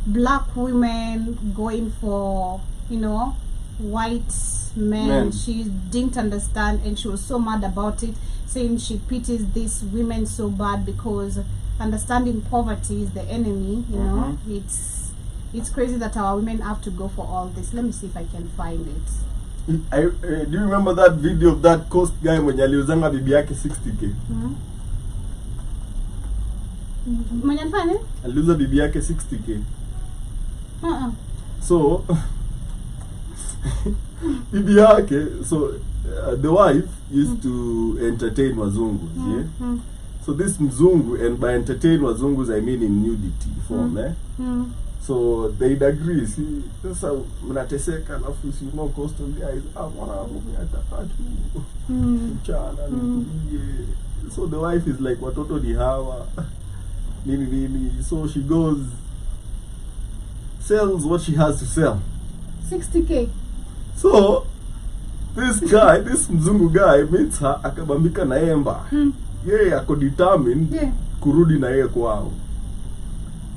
black women going for, you know, white men. She didn't understand, and she was so mad about it, saying she pities these women so bad because understanding poverty is the enemy. You know, it's crazy that our women have to go for all this. Let me see if I can find it. Do you remember that video of that coast guy mwenye aliuzanga bibi yake 60k? Mwenye alifanya? Aliuza bibi yake 60k. So bibi yake, so the wife used to entertain wazungu, so this mzungu, and by entertain wazungus I mean in nudity form, so they'd agree. See, sasa mnateseka alafu si no coastal guys mwanangu atakatu mchana nikulie. So the wife is like, watoto ni hawa nini, so she goes, sells what she has to sell, 60k. so this guy, this mzungu guy meets her, akabambika na emba. Yeye ako determined kurudi na yeye kwao.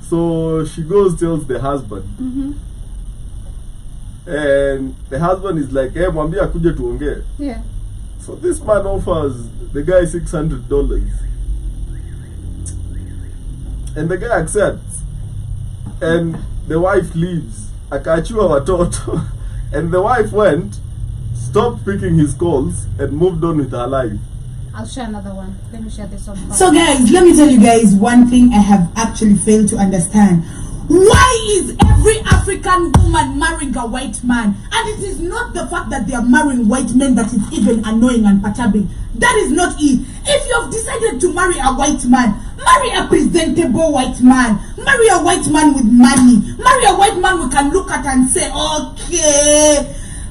So she goes, tells the husband, and the husband is like, hey, mwambie akuje tuongee. So this man offers the guy $600, and the guy accepts, and the wife leaves. Akaachiwa watoto. And the wife went, stopped picking his calls, and moved on with her life. I'll share another one. Let me share this one. So guys, let me tell you guys one thing I have actually failed to understand. Why is every African woman marrying a white man? And it is not the fact that they are marrying white men that is even annoying and perturbing. That is not it. If you have decided to marry a white man, marry a presentable white man. Marry a white man with money. Marry a white man we can look at and say, okay.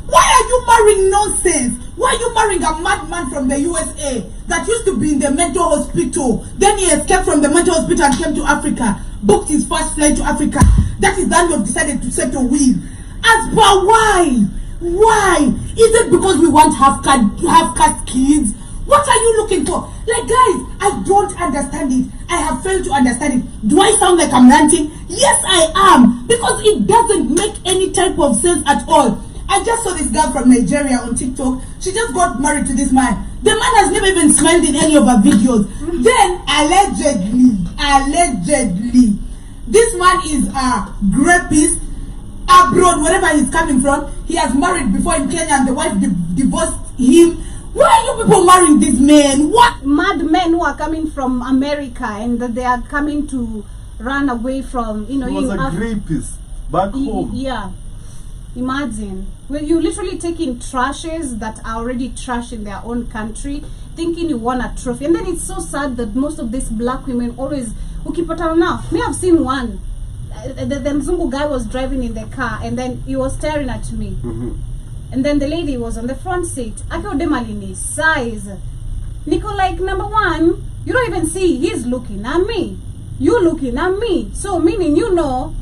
Why are you marrying nonsense? Why are you marrying a madman from the USA that used to be in the mental hospital? Then he escaped from the mental hospital and came to Africa, booked his first flight to Africa. That is that you have decided to settle with. As per why? Why? Is it because we want half-caste kids? What are you looking for? Like, guys, I don't understand it. I have failed to understand it. Do I sound like I'm ranting? Yes, I am. Because it doesn't make any type of sense at all. I just saw this girl from Nigeria on TikTok. She just got married to this man. The man has never even smiled in any of her videos. Then, allegedly, this man is a rapist abroad, wherever he's coming from. He has married before in Kenya and the wife divorced him. Why are you people marrying these men? What? Mad men who are coming from America and that they are coming to run away from, you know. He was a rapist back home. Yeah. Imagine. Well, you literally taking trashes that are already trash in their own country, thinking you won a trophy. And then it's so sad that most of these black women always, ukipatana now, me have seen one. The Mzungu guy was driving in the car and then he was staring at me. And then the lady was on the front seat. Ako demalini size. Nico, like, number one, you don't even see he's looking at me. You looking at me. So meaning, you know,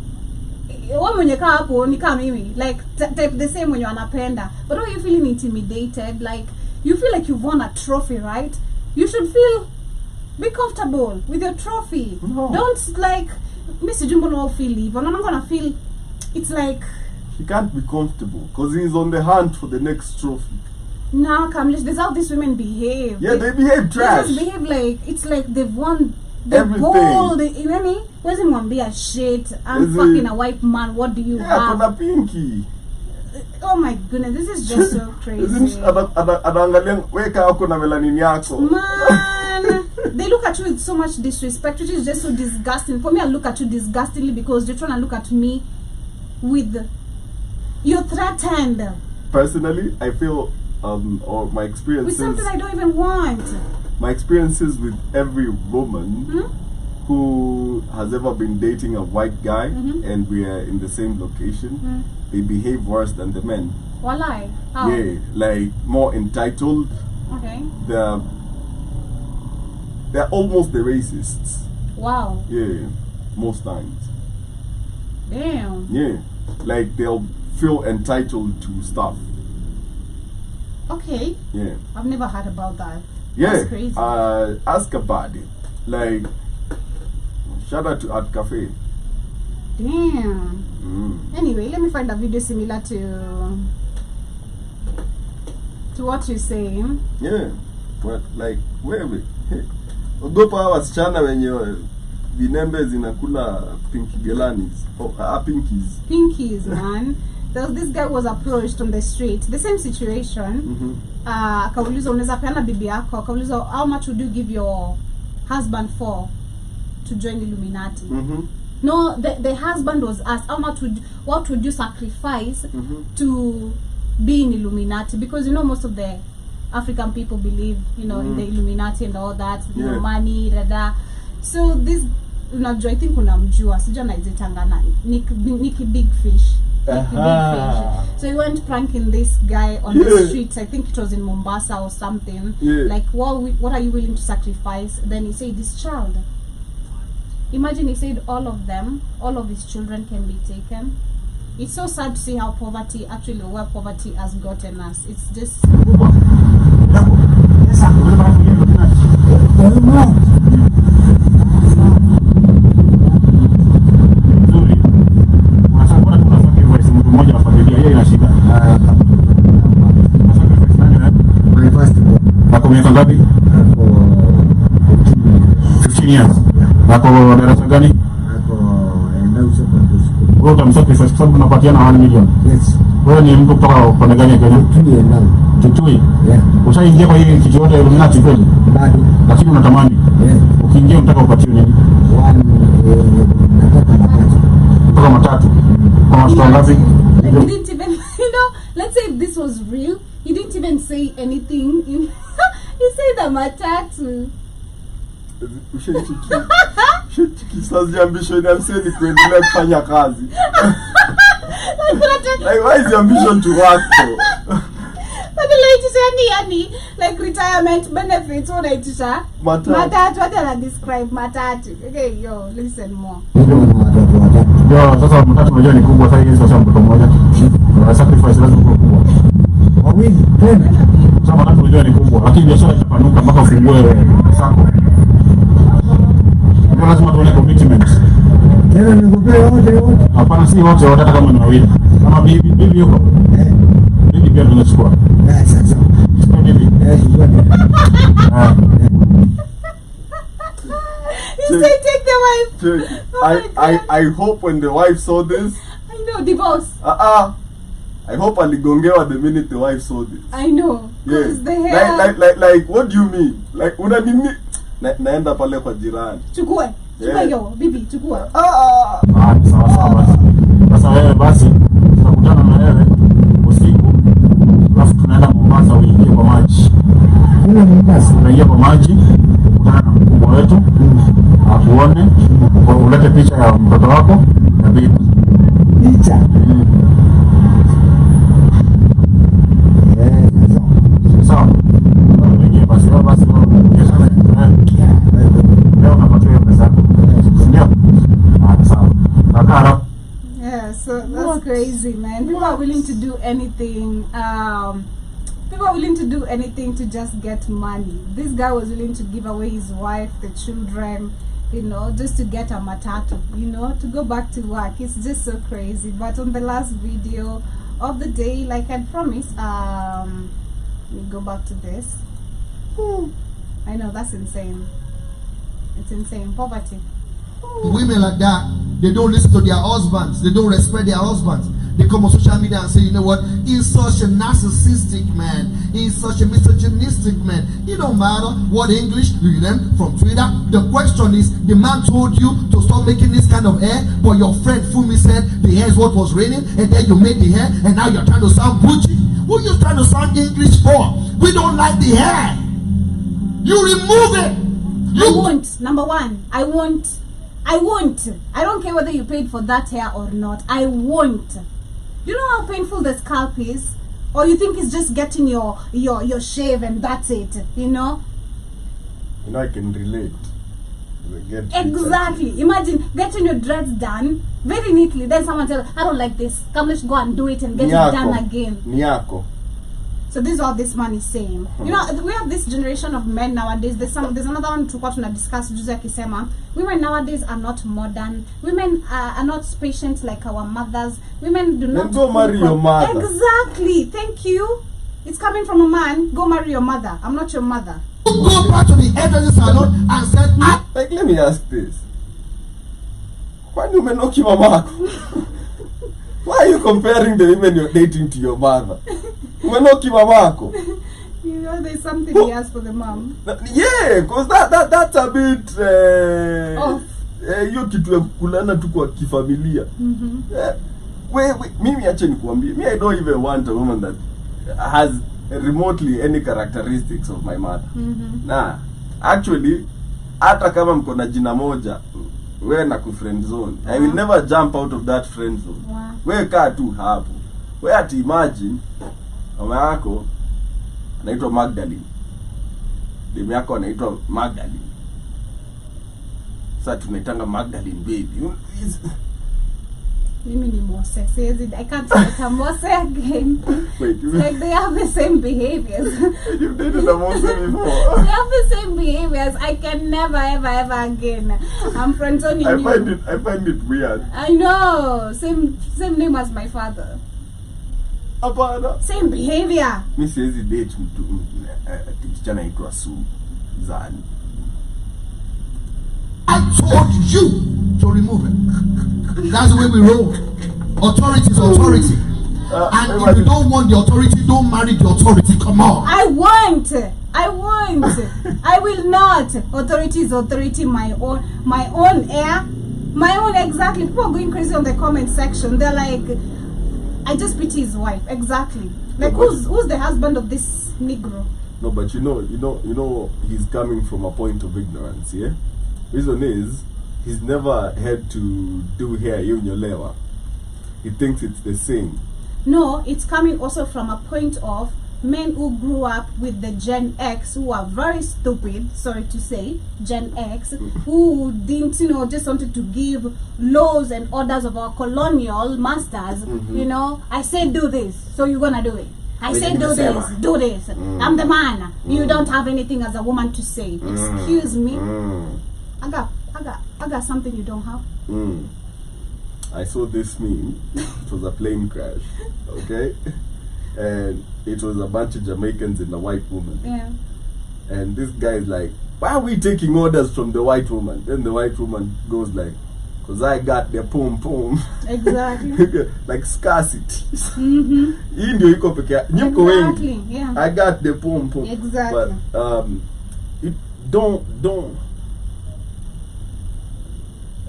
like type the same when you're anapenda. But are you feeling intimidated? Like, you feel like you've won a trophy, right? You should be comfortable with your trophy. No. Don't like Mr. Jumbo no feel leave. I'm not gonna feel it's like he can't be comfortable because he's on the hunt for the next trophy. Nah, Kamlesh, this is how these women behave. Yeah, they behave trash. They just behave like it's like they've won the everything. gold. In any, where's him gonna be a shit? I'm fucking a white man. What do you have? Yeah, pinky. Oh my goodness, this is just so crazy. Man, they look at you with so much disrespect, which is just so disgusting. For me, I look at you disgustingly because you're trying to look at me with you're threatened. Personally, I feel or my experiences with something I don't even want. My experiences with every woman who has ever been dating a white guy and we are in the same location, they behave worse than the men. Walai. How? Yeah, like more entitled. Okay. They're almost the racists. Wow. Yeah, most times. Damn. Yeah, like they'll feel entitled to stuff. Okay. Yeah. I've never heard about that. Yeah. That's crazy. Ask about it. Like, shout out to Art Cafe. Damn. Anyway, let me find a video similar to what you're saying. Yeah. What, like, wewe. Ogopa wasichana wenye vinembe zinakula pinky gelanis. Pinkies. Pinkies, man. This guy was approached on the street. The same situation. Akaulizwa unaweza peana bibi yako. Akaulizwa how much would you give your husband for to join Illuminati? No, the husband was asked what would you sacrifice to be in Illuminati, because you know most of the African people believe, you know, in the Illuminati and all that, you know, money, so this, unajua, I think unamjua, sijua naizitangana, Nicky Big Fish. So he went pranking this guy on the streets. I think it was in Mombasa or something. Like, what are you willing to sacrifice? Then he said, this child. Imagine, he said all of his children can be taken. It's so sad to see how poverty, actually where poverty has gotten us. It's just... Miaka ngapi? 15 years. Nako darasa gani? Wewe utamsacrifice kwa sababu unapatiana 1 million. Yes. Wewe ni mtu kutoka upande gani ya Kenya? Kitui. Yeah. Ushaingia kwa hii kitu yote Illuminati kweli? Bado. Lakini unatamani? Yeah. Ukiingia unataka upatiwe nini? Nataka matatu. Kwa watu ngapi? He didn't even, you know, let's say if this was real, he didn't even say anything. He said a matatu. Sasa ambition yamseni kuendelea kufanya kazi. Like, why is your ambition to work though? But like, like retirement benefits, what I teacher? Matatu, what I describe matatu. Okay, yo, listen more. Yo, sasa matatu unajua ni kubwa sasa, hizi sasa mtoto mmoja. Kwa sacrifice lazima kuwa kubwa. Wawili tena. Sasa matatu unajua ni kubwa, lakini biashara itapanuka mpaka ufungue sako. Kwa lazima tuone commitment. Tena nikupea wote. Hapana, si wote, hata kama ni wawili. Kama bibi yuko. Bibi pia tunachukua. Sasa. Chukua bibi. You say take the wife. I hope when the wife saw this. I know, divorce. I hope aligongewa the minute the wife saw this. I know. Yes. The hair. Like what do you mean? Like una nini? Naenda pale kwa jirani. Chukue. Chukua yo, bibi, chukua. Sawa basi. Sasa wewe basi tutakutana na wewe usiku. Alafu tunaenda Mombasa, uingie kwa maji. Kuna Mombasa unaingia kwa maji, kukutana na mkubwa wetu. Akuone, ulete picha ya mtoto wako na bibi. Picha. Sawa. Uingie basi sana. Leo napata hiyo pesa. Ndio. Sawa. Nakara. Yeah, so that's crazy, man. People are willing to do anything. People are willing to do anything to just get money. This guy was willing to give away his wife, the children, you know, just to get a matatu, you know, to go back to work. It's just so crazy. But on the last video of the day, like I promised, let me go back to this. I know, that's insane. It's insane. Poverty. Women like that, they don't listen to their husbands, they don't respect their husbands. They come on social media and say, you know what, he's such a narcissistic man, he's such a misogynistic man. It don't matter what English you learn from Twitter. The question is, the man told you to stop making this kind of hair, but your friend Fumi said the hair is what was raining, and then you made the hair, and now you're trying to sound butchy. Who you trying to sound English for? We don't like the hair. You remove it. I won't. Number one, I won't. I don't care whether you paid for that hair or not. I won't. You know how painful the scalp is? Or you think it's just getting your shave and that's it, you know? You know, I can relate. Exactly. Imagine getting your dreads done very neatly. Then someone tells, I don't like this. Kamlesh, go and do it and get it done again. Niako. So this is what this man is saying. You know, we have this generation of men nowadays. There's another one to discuss. Women nowadays are not modern. Women are not patient like our mothers. Women do not. Then go marry your mother. Exactly. Thank you. It's coming from a man. Go marry your mother. I'm not your mother. Go back to the hairdresser salon and said, like, let me ask this. Why do you not keep mamako? Why are you comparing the women you're dating to your mother? Umenoki mamako. You know, there's something he has for the mom. Yeah, because that's a bit off. Hiyo kitu ya kulana tu kwa kifamilia. Mimi acha nikuambie, me I don't even want a woman that has remotely any characteristics of my mother. Nah, actually hata kama mko na jina moja, wewe na ku friend zone. I will never jump out of that friend zone. Wewe kaa tu hapo. Wewe ati imagine mama yako anaitwa Magdalene. Demu yako anaitwa Magdalene. Sasa tunaitanga Magdalene baby. Mimi ni Mose. I can't say a Mose again. Wait, like they have the same behaviors. You've dated a Mose before. They have the same behaviors. I can never ever again. I'm friends on you. I find it weird. I know. Same name as my father. Apana. Same behavior. Mi siwezi date mtu kijana anaitwa Suzanne. I told you to remove it. That's the way we roll. Authority is authority. And if you don't want the authority, don't marry the authority. Come on. I won't. I will not. Authority is authority. My own air. My own, exactly. People are going crazy on the comment section. They're like, I just pity his wife. Exactly. Like, who's the husband of this Negro? No, but you know, he's coming from a point of ignorance, yeah? Reason is, he's never had to do hair yunyolewa. He thinks it's the same. No, it's coming also from a point of men who grew up with the Gen X, who are very stupid, sorry to say, Gen X, who didn't, just wanted to give laws and orders of our colonial masters. You know, I said do this, so you're gonna do it. I said do this. I'm the man. You don't have anything as a woman to say. Excuse me. I got something you don't have. I saw this meme. It was a plane crash. Okay? And it was a bunch of Jamaicans and a white woman. Yeah. And this guy is like, why are we taking orders from the white woman? Then the white woman goes like, because I got the pom pom. Exactly. Like scarcity. Exactly. Yeah. I got the pom pom. Exactly. But don't.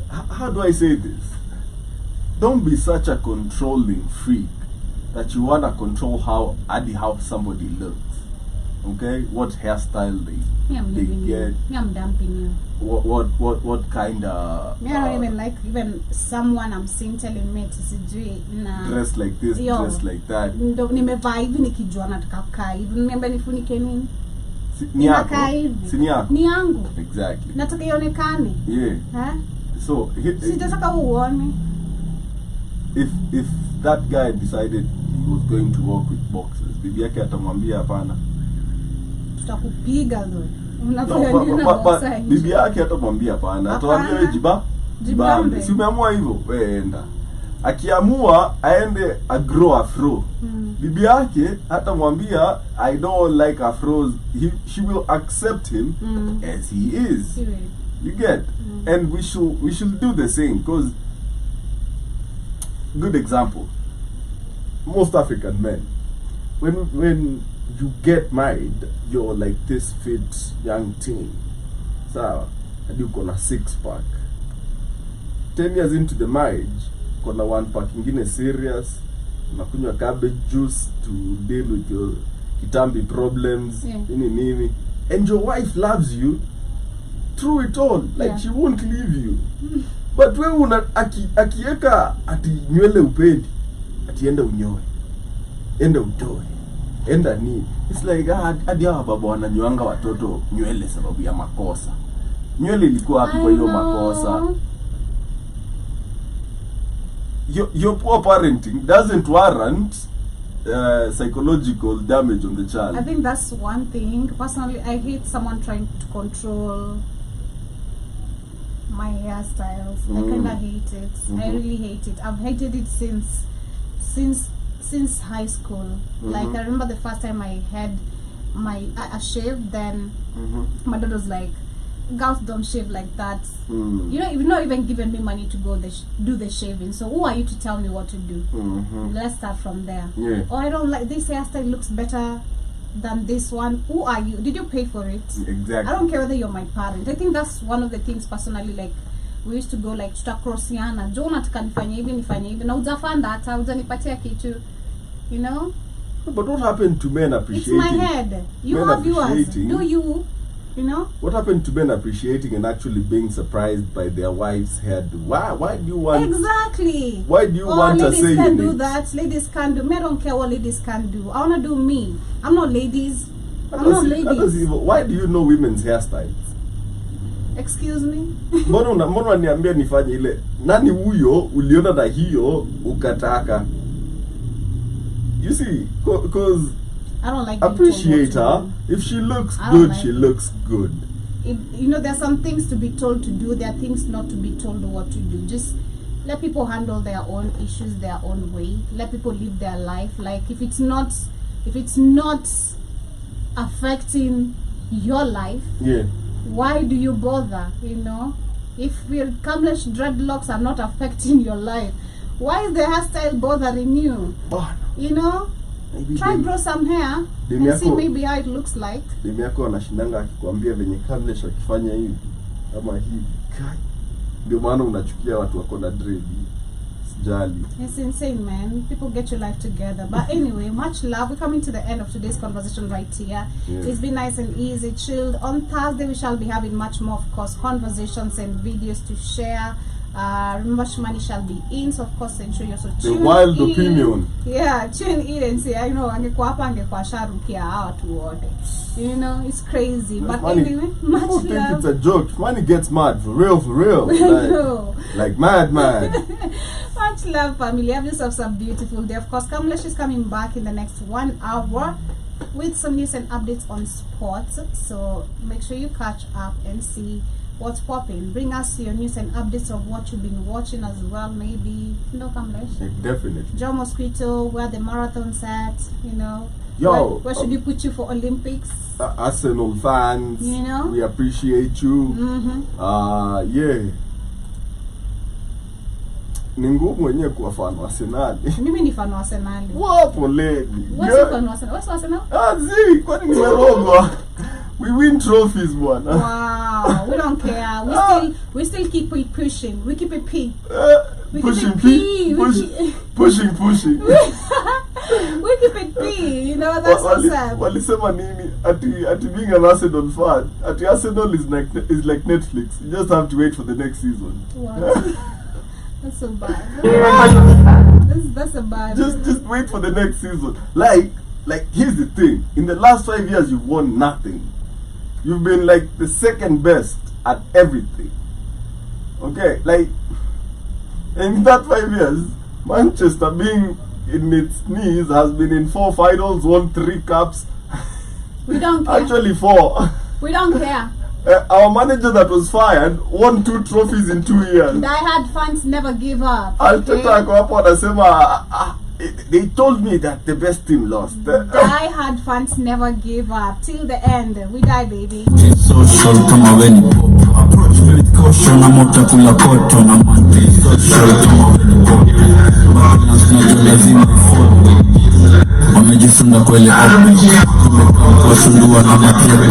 How do I say this? Don't be such a controlling freak that you want to control how somebody looks. Okay, what hairstyle they get. I'm dumping you. What kind of? I don't even like even someone I'm seeing telling me to dress like this, dress like that. Nimevaa hivi nikijua nataka kukaa hivi. Nimeambia nifunike nini? Ni yangu. Exactly. Nataka ionekane. Yeah. So sitataka uone. If that guy decided he was going to work with boxers, bibi yake atamwambia hapana. Tutakupiga zoe. Bibi yake atamwambia hapana. Atawaambia wewe jibambe. Si umeamua hivyo, wewe enda. Akiamua aende agrow afro. Bibi yake atamwambia I don't like afros. She will accept him as he is. You get? And we should do the same, because good example, most African men, when you get married, you're like this fit young teen, so and you gonna 6-pack. 10 years into the marriage, gonna 1-pack ingine serious, unakunywa cabbage juice to deal with your kitambi problems, nini, and your wife loves you through it all, like she won't leave you. But when akieka ati nywele upendi, ati enda unyoe, enda utoe, enda ni, it's like hadi hawa baba wananyoanga watoto nywele sababu ya makosa. Nywele ilikuwa hapo kwa hiyo makosa. Your poor parenting doesn't warrant psychological damage on the child. I think that's one thing. Personally, I hate someone trying to control my hairstyles. I kind of hate it. I really hate it. I've hated it since high school. Like I remember the first time I had a shave, then my dad was like, girls don't shave like that. You know, you've not even given me money to go do the shaving, so who are you to tell me what to do? Let's start from there. Oh, I don't like this hairstyle, looks better than this one. Who are you? Did you pay for it? Exactly. I don't care whether you're my parent. I think that's one of the things personally, like we used to go like tutakrosiana, jo nataka nifanye hivi na ujafanda hata ujanipatia kitu, you know. But what happened to men appreciating? It's my head. You have yours. Do you? You know? What happened to men appreciating and actually being surprised by their wife's hairdo? Why do you want? Exactly. Why do you want to say ladies can do that? Ladies can't do. I don't care what ladies can do. I wanna do me. I'm not ladies. Why do you know women's hairstyles? Excuse me? Mbona niambia nifanye ile? Nani huyo uliona na hiyo ukataka? You see, because I don't like appreciate her. If she looks good, she looks good. You know, there are some things to be told to do. There are things not to be told what to do. Just let people handle their own issues their own way. Let people live their life. Like if it's not affecting your life, why do you bother? You know, if your Kamlesh dreadlocks are not affecting your life, why is the hairstyle bothering you? You know, try grow some hair and see maybe how it looks like. Demi yako anashindanga akikwambia venye Kamlesh akifanya hivi kama hivi. Ndio maana unachukia watu wako na dread. Sijali. It's insane, man. People get your life together. But anyway, much love. We're coming to the end of today's conversation right here. It's been nice and easy, chilled. On Thursday, we shall be having much more, of course, conversations and videos to share. Remember, Shimani shall be in, so of course ensure you also tune in. The wild opinion. Yeah, tune in and say, you know, you know, it's crazy. But anyway, much love. People think it's a joke. Money gets mad, for real. Like mad. Much love, family. Have yourself some beautiful day. Of course, Kamlesh is coming back in the next 1 hour with some news and updates on sports. So make sure you catch up and see what's popping. Bring us your news and updates of what you've been watching as well. Maybe, you know, Kamlesh. Definitely. Joe Mosquito, where the marathon's at, you know. Yo, where should you put you for Olympics? Arsenal fans, you know, we appreciate you. Ni ngumu mwenyewe kuwa fan wa Arsenal. Mimi ni fan wa Arsenal. Wapo lady. Wewe fan wa Arsenal? Wewe fan wa Arsenal? Kwani nimerogwa. We win trophies, bwana. Wow, we don't care. We still keep it pushing. We keep it pushing. Pushing. We keep it P, you know, that's what's up. Walisema nini? Ati being an Arsenal fan, ati Arsenal is like Netflix. You just have to wait for the next season. What? That's so bad. That's a bad. Just wait for the next season. Like here's the thing. In the last 5 years, you've won nothing. You've been like the second best at everything. Okay, like in that 5 years, Manchester being in its knees has been in 4 finals, won 3 cups. We don't care. Actually 4. We don't care. Our manager that was fired won 2 trophies in 2 years. Die-hard fans never give up. Arteta ako hapo anasema they told me that the best team lost. Die-hard fans never give up till the end. We die, baby. Social kama weni pop. Approach with caution. Amota kula koto na mandi. Social kama weni pop. Balance na juu lazima ifollow. Wamejifunda kwele hapo. Kumeka kwa sundua na matreko.